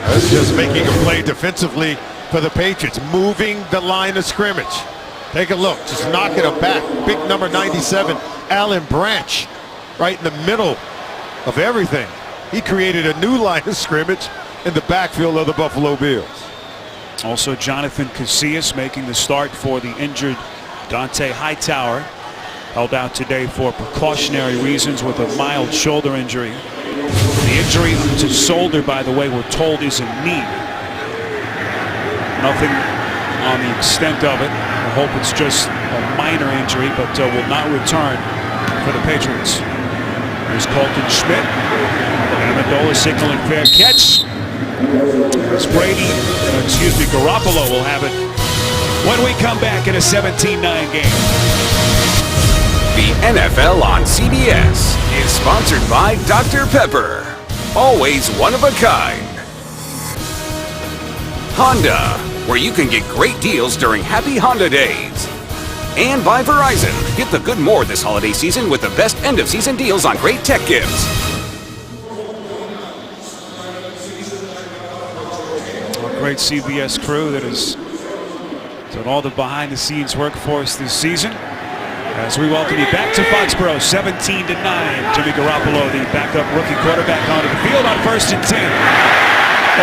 That's just making a play defensively for the Patriots, moving the line of scrimmage. Take a look, just knocking it back. Big number 97, Alan Branch, right in the middle of everything. He created a new line of scrimmage in the backfield of the Buffalo Bills. Also, Jonathan Casillas making the start for the injured Dante Hightower. Held out today for precautionary reasons with a mild shoulder injury. The injury to shoulder, by the way, we're told is a knee. Nothing on the extent of it. I hope it's just a minor injury, but will not return for the Patriots. There's Colton Schmidt. Amendola signaling fair catch. As Garoppolo will have it when we come back in a 17-9 game. The NFL on CBS is sponsored by Dr. Pepper. Always one of a kind. Honda, where you can get great deals during Happy Honda Days. And by Verizon, get the good more this holiday season with the best end-of-season deals on great tech gifts. A great CBS crew that has done all the behind-the-scenes work for us this season. As we welcome you back to Foxborough, 17-9. Jimmy Garoppolo, the backup rookie quarterback, onto the field on 1st and 10.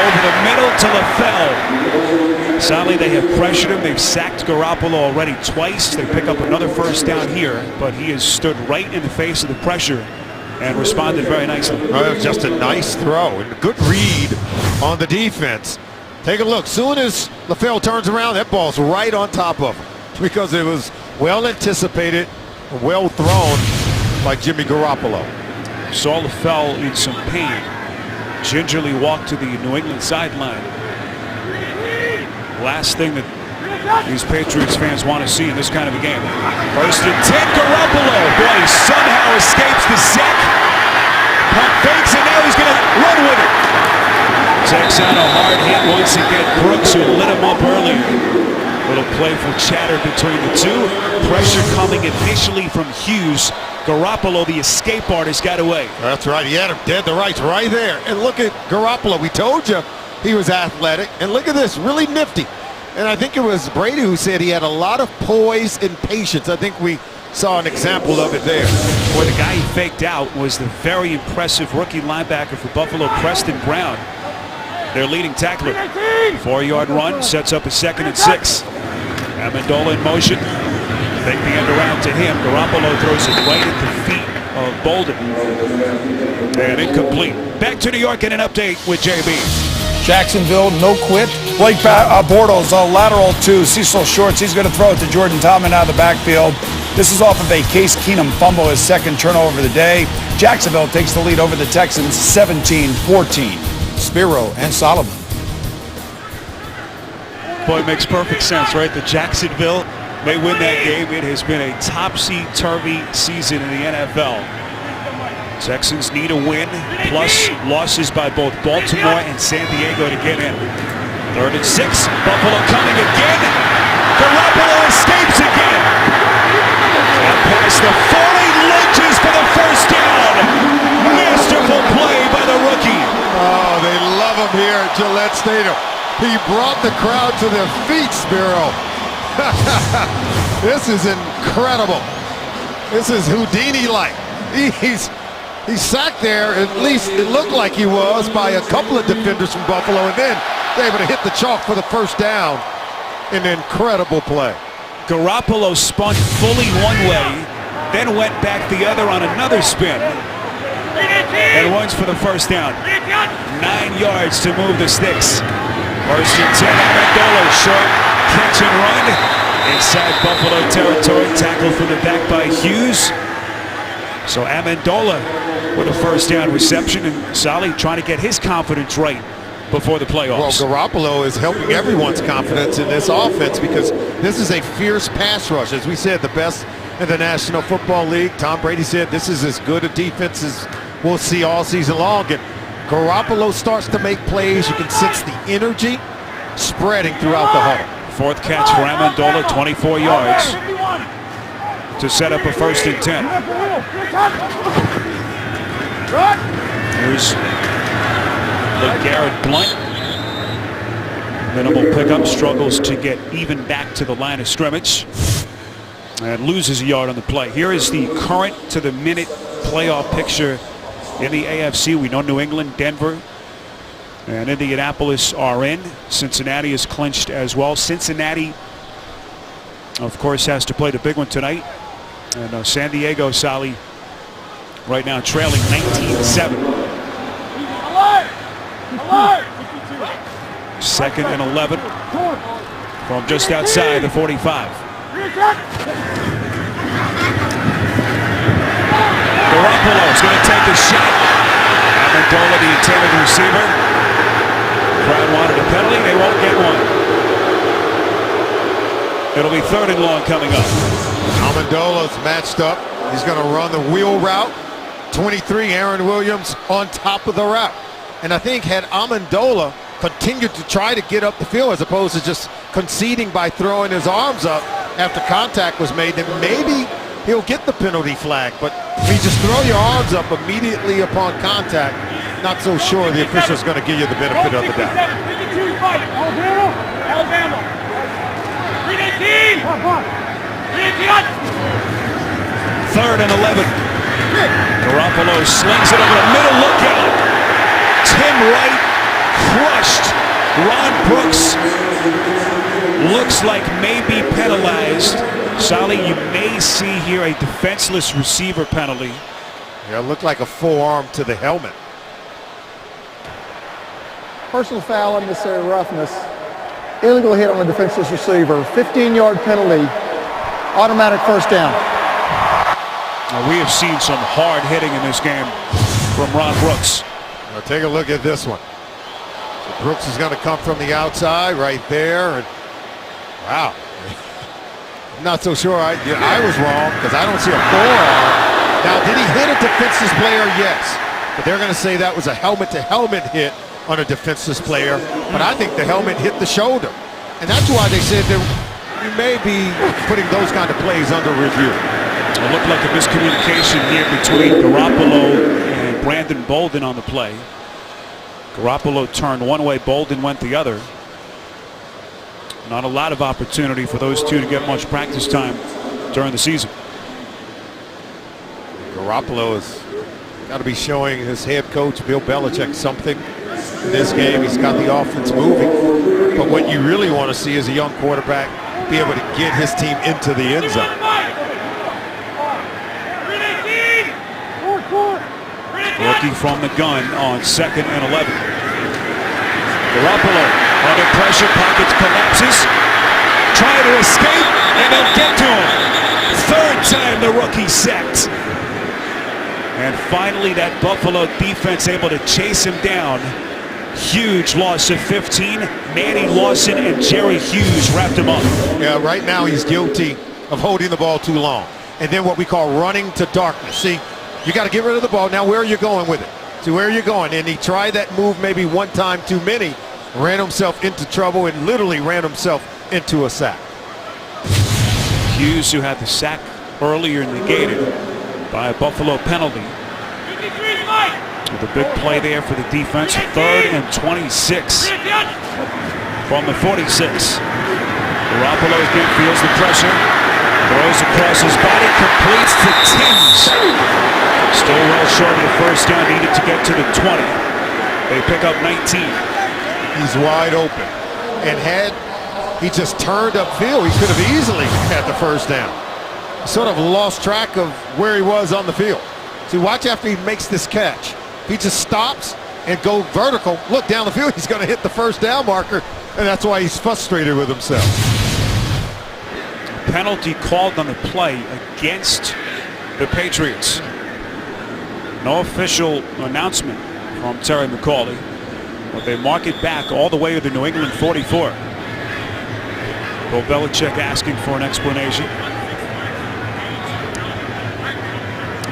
Over the middle to LaFell. Sadly, they have pressured him. They've sacked Garoppolo already twice. They pick up another 1st down here, but he has stood right in the face of the pressure and responded very nicely. Oh, just a nice throw and a good read on the defense. Take a look. Soon as LaFell turns around, that ball's right on top of him because it was well anticipated, well thrown by Jimmy Garoppolo. Saw LaFell in some pain. Gingerly walked to the New England sideline. Last thing that these Patriots fans want to see in this kind of a game. 1st and 10, Garoppolo. Boy, he somehow escapes the sack. Pump fakes, and now he's going to run with it. Takes out a hard hit once again. Brooks, who lit him up earlier. Little playful chatter between the two. Pressure coming initially from Hughes. Garoppolo, the escape artist, got away. That's right. He had him dead to rights right there. And look at Garoppolo. We told you he was athletic. And look at this, really nifty. And I think it was Brady who said he had a lot of poise and patience. I think we saw an example of it there. Well, the guy he faked out was the very impressive rookie linebacker for Buffalo, Preston Brown. Their leading tackler. 4-yard run sets up a 2nd and 6. Amendola in motion. Take the end around to him. Garoppolo throws it right at the feet of Bolden. And incomplete. Back to New York and an update with JB. Jacksonville, no quit. Blake Bortles, lateral to Cecil Shorts. He's going to throw it to Jordan Tallman out of the backfield. This is off of a Case Keenum fumble, his 2nd turnover of the day. Jacksonville takes the lead over the Texans 17-14. Spiro and Solomon. Boy, it makes perfect sense, right? The Jacksonville may win that game. It has been a topsy-turvy season in the NFL. Texans need a win, plus losses by both Baltimore and San Diego to get in. 3rd and 6, Buffalo coming again. Garoppolo escapes again. And past the 40, lunges for the 1st down. Masterful play by the rookie. Oh, they love him here at Gillette Stadium. He brought the crowd to their feet, Spiro. This is incredible. This is Houdini-like. He's sacked there, at least it looked like he was, by a couple of defenders from Buffalo, and then they're able to hit the chalk for the 1st down. An incredible play. Garoppolo spun fully one way, then went back the other on another spin. And runs for the 1st down. 9 yards to move the sticks. 1st and 10, Amendola, short catch and run. Inside Buffalo territory, tackled from the back by Hughes. So Amendola with a 1st down reception, and Solly trying to get his confidence right before the Well, playoffs. Garoppolo is helping everyone's confidence in this offense because this is a fierce pass rush. As we said, the best in the National Football League. Tom Brady said this is as good a defense as we'll see all season long. And Garoppolo starts to make plays. You can sense the energy spreading throughout the huddle. Fourth catch for Amendola, 24 yards to set up a 1st and 10. Here's LeGarrette Blount. Minimal pickup, struggles to get even back to the line of scrimmage and loses a yard on the play. Here is the current to the minute playoff picture in the AFC. We know New England, Denver, and Indianapolis are in. Cincinnati is clinched as well. Cincinnati, of course, has to play the big one tonight. And San Diego, Sally, right now trailing 19-7. 2nd and 11 from just outside the 45. Garoppolo's going to take a shot. Amendola, the intended receiver. Crowd wanted a penalty. They won't get one. It'll be 3rd and long coming up. Amendola's matched up. He's going to run the wheel route. 23, Aaron Williams on top of the route. And I think had Amendola continued to try to get up the field as opposed to just conceding by throwing his arms up after contact was made, then maybe he'll get the penalty flag. But if you just throw your arms up immediately upon contact, not so sure the official's going to give you the benefit of the doubt. Alabama. 318. 3rd and 11. Garoppolo slings it over the middle. Look out. Tim Wright crushed. Ron Brooks looks like maybe penalized. Sally, you may see here a defenseless receiver penalty. Yeah, it looked like a forearm to the helmet. Personal foul, unnecessary roughness, illegal hit on a defenseless receiver, 15-yard penalty, automatic 1st down. Now, we have seen some hard hitting in this game from Ron Brooks. Now take a look at this one. So Brooks is going to come from the outside right there. And wow. I'm not so sure I was wrong because I don't see a forearm. Now, did he hit a defenseless player? Yes. But they're going to say that was a helmet-to-helmet hit on a defenseless player. But I think the helmet hit the shoulder. And that's why they said that we may be putting those kind of plays under review. It looked like a miscommunication here between Garoppolo and Brandon Bolden on the play. Garoppolo turned one way, Bolden went the other. Not a lot of opportunity for those two to get much practice time during the season. Garoppolo has got to be showing his head coach, Bill Belichick, something in this game. He's got the offense moving. But what you really want to see is a young quarterback be able to get his team into the end zone. Rookie from the gun on 2nd and 11. Garoppolo under pressure, pockets collapses, trying to escape, and they'll get to him. 3rd time the rookie sacked. And finally that Buffalo defense able to chase him down. Huge loss of 15. Manny Lawson and Jerry Hughes wrapped him up. Yeah, right now he's guilty of holding the ball too long. And then what we call running to darkness. See, you got to get rid of the ball. Now, where are you going with it? See, where are you going? And he tried that move maybe one time too many, ran himself into trouble, and literally ran himself into a sack. Hughes, who had the sack earlier, negated by a Buffalo penalty. With a big play there for the defense. 3rd and 26 from the 46. Garoppolo again feels the pressure. Throws across his body, completes to Timms. Still well short of the 1st down, needed to get to the 20. They pick up 19. He's wide open. And had he just turned upfield, he could have easily had the 1st down. He sort of lost track of where he was on the field. See, watch after he makes this catch. He just stops and go vertical. Look down the field, he's going to hit the 1st down marker, and that's why he's frustrated with himself. Penalty called on the play against the Patriots. No official announcement from Terry McAuley. But they mark it back all the way to the New England 44. Bill Belichick asking for an explanation.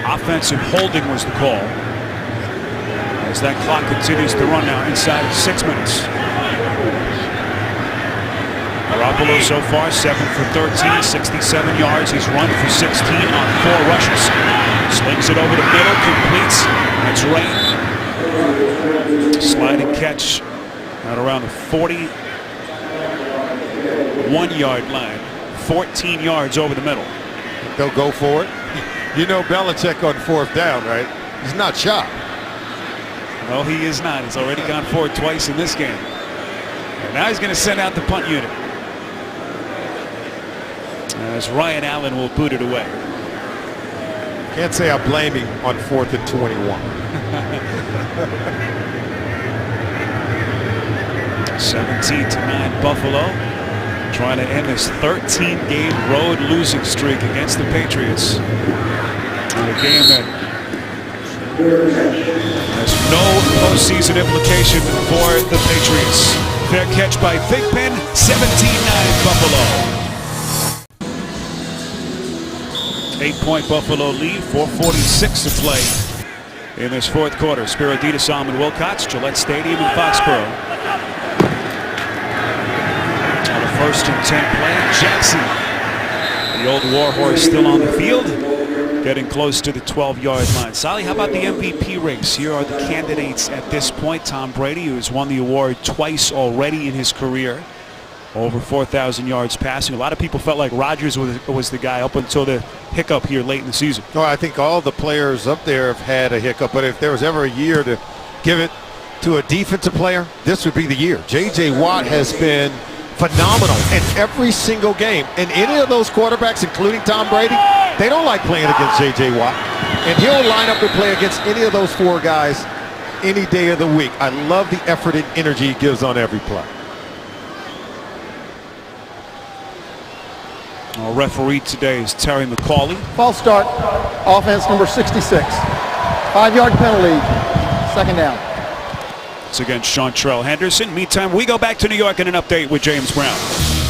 Offensive holding was the call, as that clock continues to run now inside of 6 minutes. Garoppolo so far 7 for 13, 67 yards. He's run for 16 on 4 rushes. Slings it over the middle, completes. That's Rain. Sliding catch at around the 41-yard line. 14 yards over the middle. They'll go for it. You know Belichick on 4th down, right? He's not shy. No, he is not. He's already gone for it twice in this game. And now he's going to send out the punt unit, as Ryan Allen will boot it away. Can't say I blame him on 4th and 21. 17-9 Buffalo, trying to end this 13-game road losing streak against the Patriots. In a game that has no postseason implication for the Patriots. Fair catch by Thigpen, 17-9 Buffalo. 8-point Buffalo lead, 4:46 to play in this 4th quarter. Spiro Dita, Solomon Wilcots, Gillette Stadium in Foxborough. On a 1st and 10 play, Jackson, the old warhorse, still on the field, getting close to the 12-yard line. Sally, how about the MVP race? Here are the candidates at this point. Tom Brady, who has won the award twice already in his career. Over 4,000 yards passing. A lot of people felt like Rodgers was the guy up until the hiccup here late in the season. No, I think all the players up there have had a hiccup, but if there was ever a year to give it to a defensive player, this would be the year. J.J. Watt has been phenomenal in every single game. And any of those quarterbacks, including Tom Brady, they don't like playing against J.J. Watt. And he'll line up and play against any of those 4 guys any day of the week. I love the effort and energy he gives on every play. Our referee today is Terry McCauley. False start, offense number 66. 5-yard penalty, 2nd down. It's against Chantrell Henderson. Meantime, we go back to New York and an update with James Brown.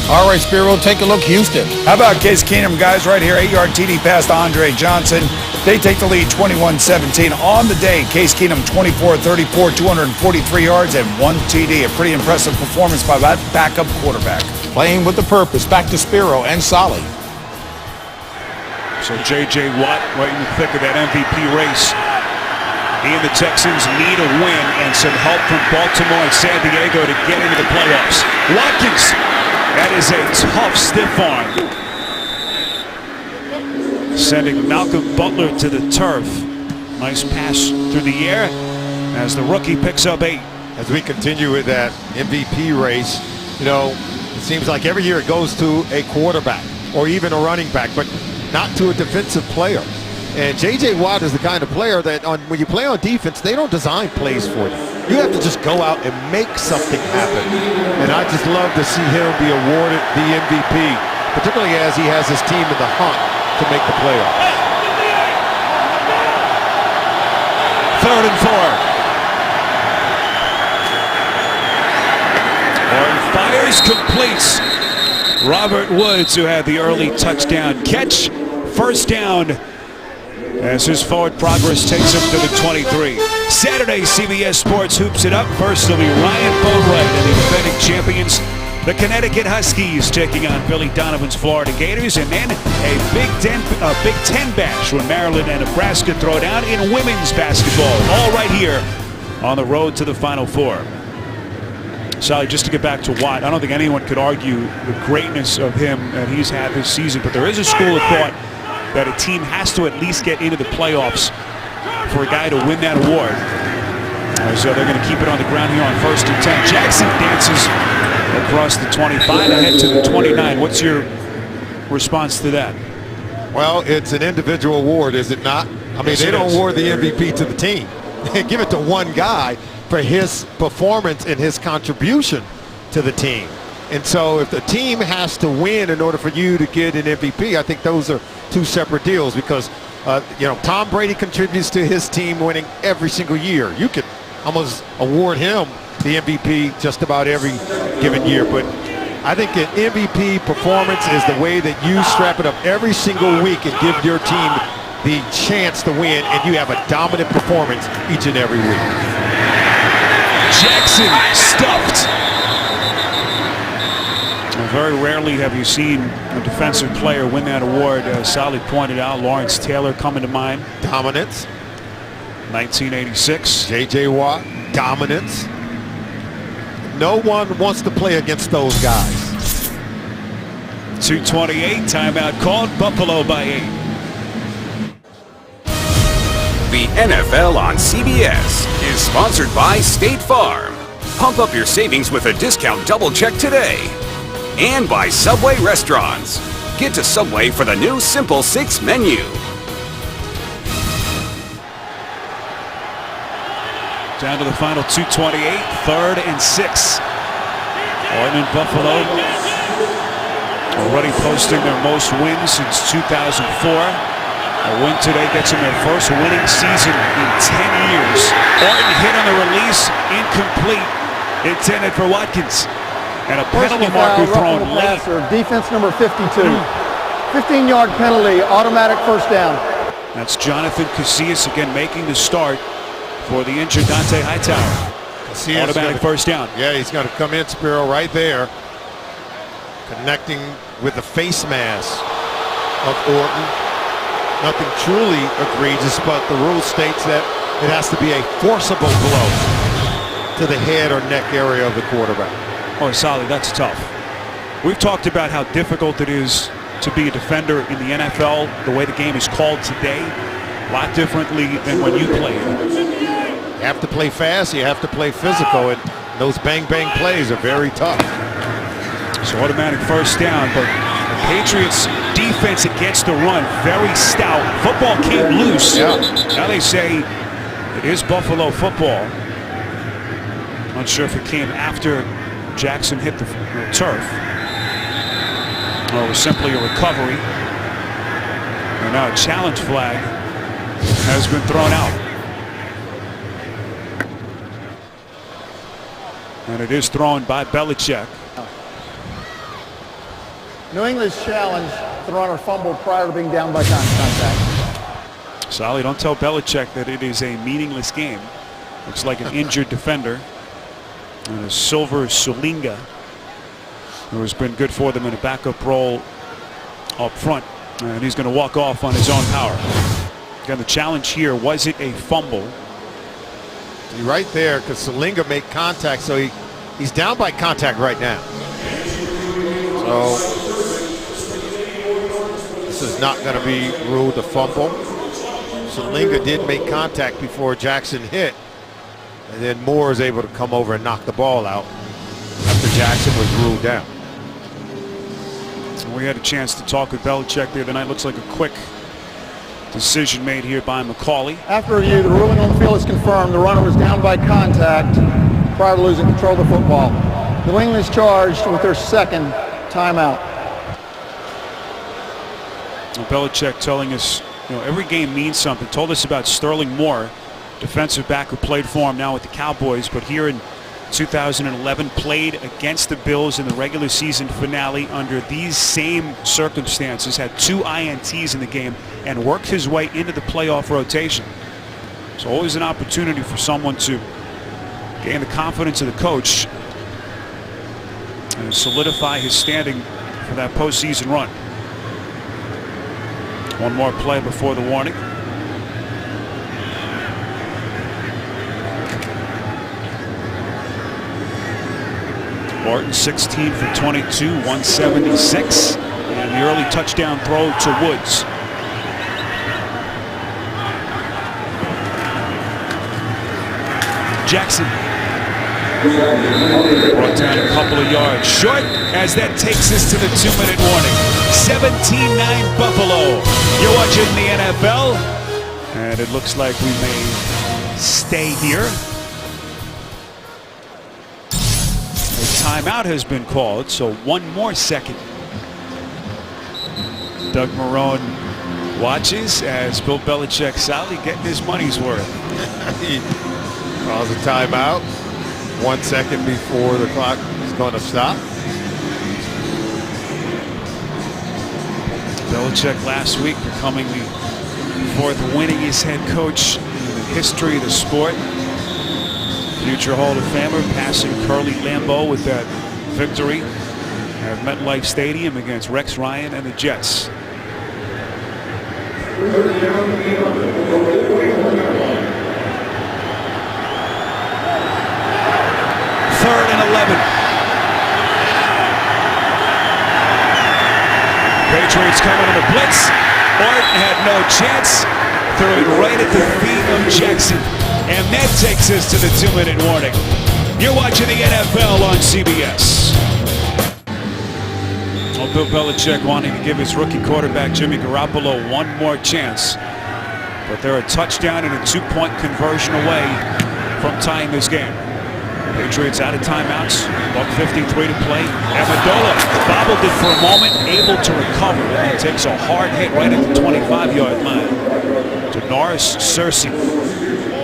All right, Spiro, take a look. Houston. How about Case Keenum, guys, right here? 8-yard TD pass to Andre Johnson. They take the lead 21-17. On the day, Case Keenum 24-34, 243 yards and 1 TD. A pretty impressive performance by that backup quarterback. Playing with a purpose. Back to Spiro and Solly. So J.J. Watt right in the thick of that MVP race. He and the Texans need a win and some help from Baltimore and San Diego to get into the playoffs. Watkins, that is a tough stiff arm. Sending Malcolm Butler to the turf. Nice pass through the air as the rookie picks up 8. As we continue with that MVP race, you know, it seems like every year it goes to a quarterback or even a running back, but not to a defensive player. And J.J. Watt is the kind of player that when you play on defense, they don't design plays for you. You have to just go out and make something happen. And I just love to see him be awarded the MVP, particularly as he has his team in the hunt to make the playoffs. 3rd and 4. Fires, completes. Robert Woods, who had the early touchdown catch. 1st down as his forward progress takes him to the 23. Saturday, CBS Sports hoops it up. First will be Ryan Boatwright and the defending champions, the Connecticut Huskies, taking on Billy Donovan's Florida Gators. And then a Big Ten bash when Maryland and Nebraska throw down in women's basketball. All right here on the road to the Final Four. Sally, just to get back to Watt, I don't think anyone could argue the greatness of him that he's had this season, but there is a school of thought that a team has to at least get into the playoffs for a guy to win that award. So they're going to keep it on the ground here on 1st and 10. Jackson dances across the 25 ahead to the 29. What's your response to that? Well, it's an individual award, is it not? I mean, Yes, they it don't is. award the MVP to the team. They give it to one guy for his performance and his contribution to the team. And so if the team has to win in order for you to get an MVP, I think those are 2 separate deals because, you know, Tom Brady contributes to his team winning every single year. You could almost award him the MVP just about every given year, but I think an MVP performance is the way that you strap it up every single week and give your team the chance to win, and you have a dominant performance each and every week. Jackson stuffed. Very rarely have you seen a defensive player win that award. As Sally pointed out, Lawrence Taylor coming to mind. Dominance. 1986. J.J. Watt, dominance. No one wants to play against those guys. 2:28, timeout called, Buffalo by 8. The NFL on CBS is sponsored by State Farm. Pump up your savings with a discount double check today. And by Subway Restaurants. Get to Subway for the new Simple 6 menu. Down to the final 2:28, 3rd and 6. Orton and Buffalo already posting their most wins since 2004. A win today gets them their first winning season in 10 years. Orton hit on the release, incomplete, intended for Watkins. And a penalty marker thrown late. Passer, defense number 52. 15-yard penalty, automatic first down. That's Jonathan Casillas again making the start for the injured Dante Hightower. Casillas Automatic first down. Yeah, he's going to come in, Spiro, right there. Connecting with the face mask of Orton. Nothing truly egregious, but the rule states that it has to be a forcible blow to the head or neck area of the quarterback. Oh, Solly, that's tough. We've talked about how difficult it is to be a defender in the NFL, the way the game is called today. A lot differently than when you played. You have to play fast, you have to play physical, and those bang-bang plays are very tough. So automatic first down, but the Patriots defense against the run, very stout. Football came loose. Yeah. Now they say it is Buffalo football. Not sure if it came after Jackson hit the turf, or it was simply a recovery. And now a challenge flag has been thrown out. And it is thrown by Belichick. New England's challenge, the runner fumbled prior to being down by contact. Solly, don't tell Belichick that it is a meaningless game. Looks like an injured defender. And a Silver Sulinga, who has been good for them in a backup role up front. And he's going to walk off on his own power. Again, the challenge here, was it a fumble? You're right there, because Sulinga made contact, so he's down by contact right now. So this is not going to be ruled a fumble. Sulinga did make contact before Jackson hit. And then Moore is able to come over and knock the ball out after Jackson was ruled down. We had a chance to talk with Belichick the other night. Looks like a quick decision made here by McCauley. After review, the ruling on the field is confirmed. The runner was down by contact prior to losing control of the football. New England's charged with their second timeout. Belichick telling us, every game means something. Told us about Sterling Moore, defensive back who played for him now with the Cowboys, but here in 2011 played against the Bills in the regular season finale under these same circumstances, had 2 INTs in the game, and worked his way into the playoff rotation. So always an opportunity for someone to gain the confidence of the coach and solidify his standing for that postseason run. One more play before the warning. Orton 16 for 22, 176, and the early touchdown throw to Woods. Jackson brought down a couple of yards short as that takes us to the 2-minute warning. 17-9 Buffalo. You're watching the NFL, and it looks like we may stay here. A timeout has been called, so one more second. Doug Marrone watches as Bill Belichick, Sally, getting his money's worth. He calls a timeout. 1 second before the clock is going to stop. Belichick last week becoming the 4th winningest head coach in the history of the sport. Future Hall of Famer passing Curly Lambeau with that victory at MetLife Stadium against Rex Ryan and the Jets. 3rd and 11. Patriots coming on the blitz. Orton had no chance. Threw it right at the feet of Jackson. And that takes us to the 2-minute warning. You're watching the NFL on CBS. Well, Bill Belichick wanting to give his rookie quarterback Jimmy Garoppolo one more chance. But they're a touchdown and a 2-point conversion away from tying this game. Patriots out of timeouts. $1:53 to play. Amendola bobbled it for a moment, able to recover. And he takes a hard hit right at the 25-yard line to Norris Searcy,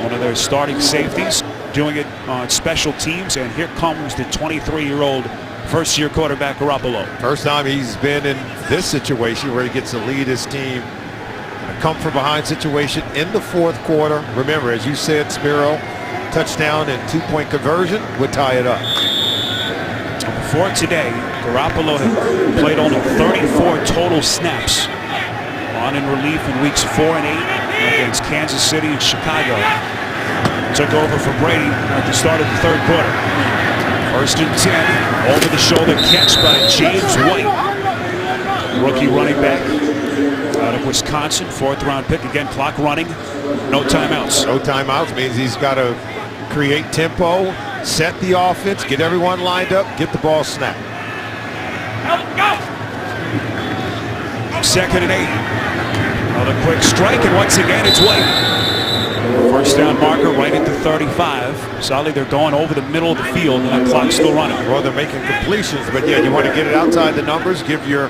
one of their starting safeties, doing it on special teams. And here comes the 23-year-old first-year quarterback Garoppolo. First time he's been in this situation where he gets to lead his team. A come-from-behind situation in the 4th quarter. Remember, as you said, Spiro, touchdown and 2-point conversion would tie it up. Before today, Garoppolo had played only 34 total snaps on in relief in weeks 4 and 8 against Kansas City and Chicago. Took over for Brady at the start of the 3rd quarter. 1st and 10, over the shoulder catch by James White, rookie running back out of Wisconsin, 4th round pick. Again, clock running, no timeouts. No timeouts means he's got to create tempo, set the offense, get everyone lined up, get the ball snapped. 2nd and 8. Another quick strike, and once again it's White. 1st down marker right at the 35. Solid, they're going over the middle of the field, and that clock's still running. Well, they're making completions, but yeah, you want to get it outside the numbers, give your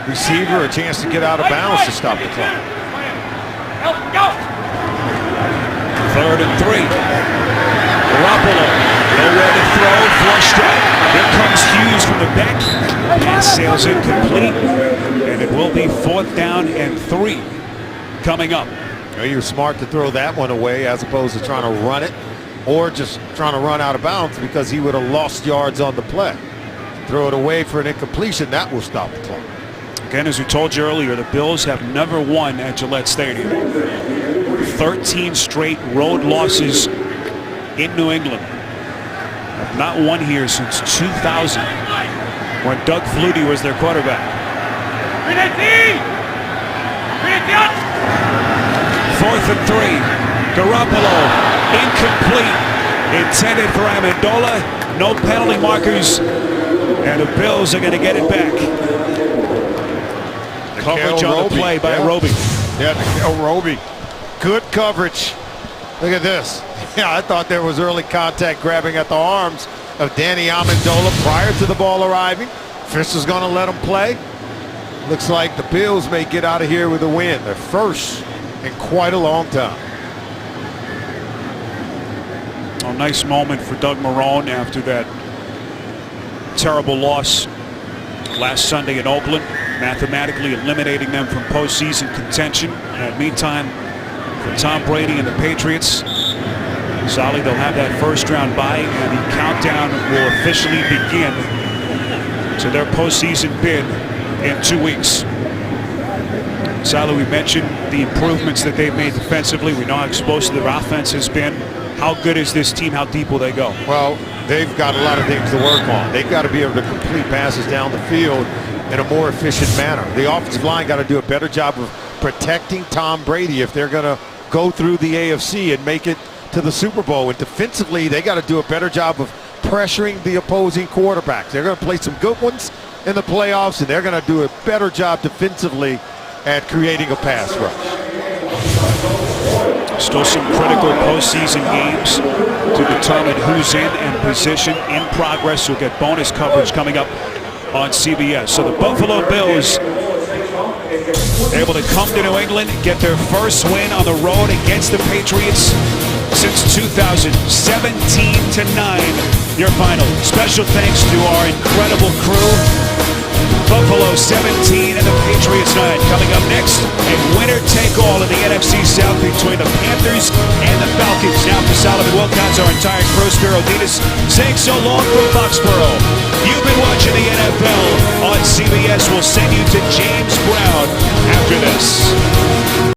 receiver a chance to get out of bounds to stop the clock. 3rd and 3. Garoppolo, nowhere to throw, flushed out. Here comes Hughes from the back. Pass sails incomplete, and it will be 4th down and 3 coming up. Well, you're smart to throw that one away as opposed to trying to run it or just trying to run out of bounds, because he would have lost yards on the play. Throw it away for an incompletion, that will stop the clock. Again, as we told you earlier, the Bills have never won at Gillette Stadium. 13 straight road losses in New England. Have not won here since 2000, when Doug Flutie was their quarterback. 4th and 3. Garoppolo, incomplete. Intended for Amendola. No penalty markers. And the Bills are going to get it back. Coverage on the play by Roby. Yeah, Nikhil Roby. Good coverage. Look at this. Yeah, I thought there was early contact grabbing at the arms of Danny Amendola prior to the ball arriving. Fisher's going to let him play. Looks like the Bills may get out of here with a win. Their first in quite a long time. A nice moment for Doug Marrone after that terrible loss last Sunday in Oakland, mathematically eliminating them from postseason contention. And meantime, for Tom Brady and the Patriots, Solly, they'll have that 1st round bye, and the countdown will officially begin to their postseason bid in 2 weeks. Solly, we mentioned the improvements that they've made defensively. We know how explosive their offense has been. How good is this team? How deep will they go? Well, they've got a lot of things to work on. They've got to be able to complete passes down the field in a more efficient manner. The offensive line got to do a better job of protecting Tom Brady if they're going to go through the AFC and make it to the Super Bowl. And defensively, they got to do a better job of pressuring the opposing quarterbacks. They're going to play some good ones in the playoffs, and they're going to do a better job defensively at creating a pass rush. Still some critical postseason games to determine who's in and position in progress. You'll get bonus coverage coming up on CBS. So the Buffalo Bills able to come to New England, get their first win on the road against the Patriots since 2017 to 9. Your final. Special thanks to our incredible crew. Buffalo 17 and the Patriots 9. Coming up next, a winner-take-all in the NFC South between the Panthers and the Falcons. Now for Solomon Wilcots, our entire crew, Spiro Ditas, saying so long from Foxborough. You've been watching the NFL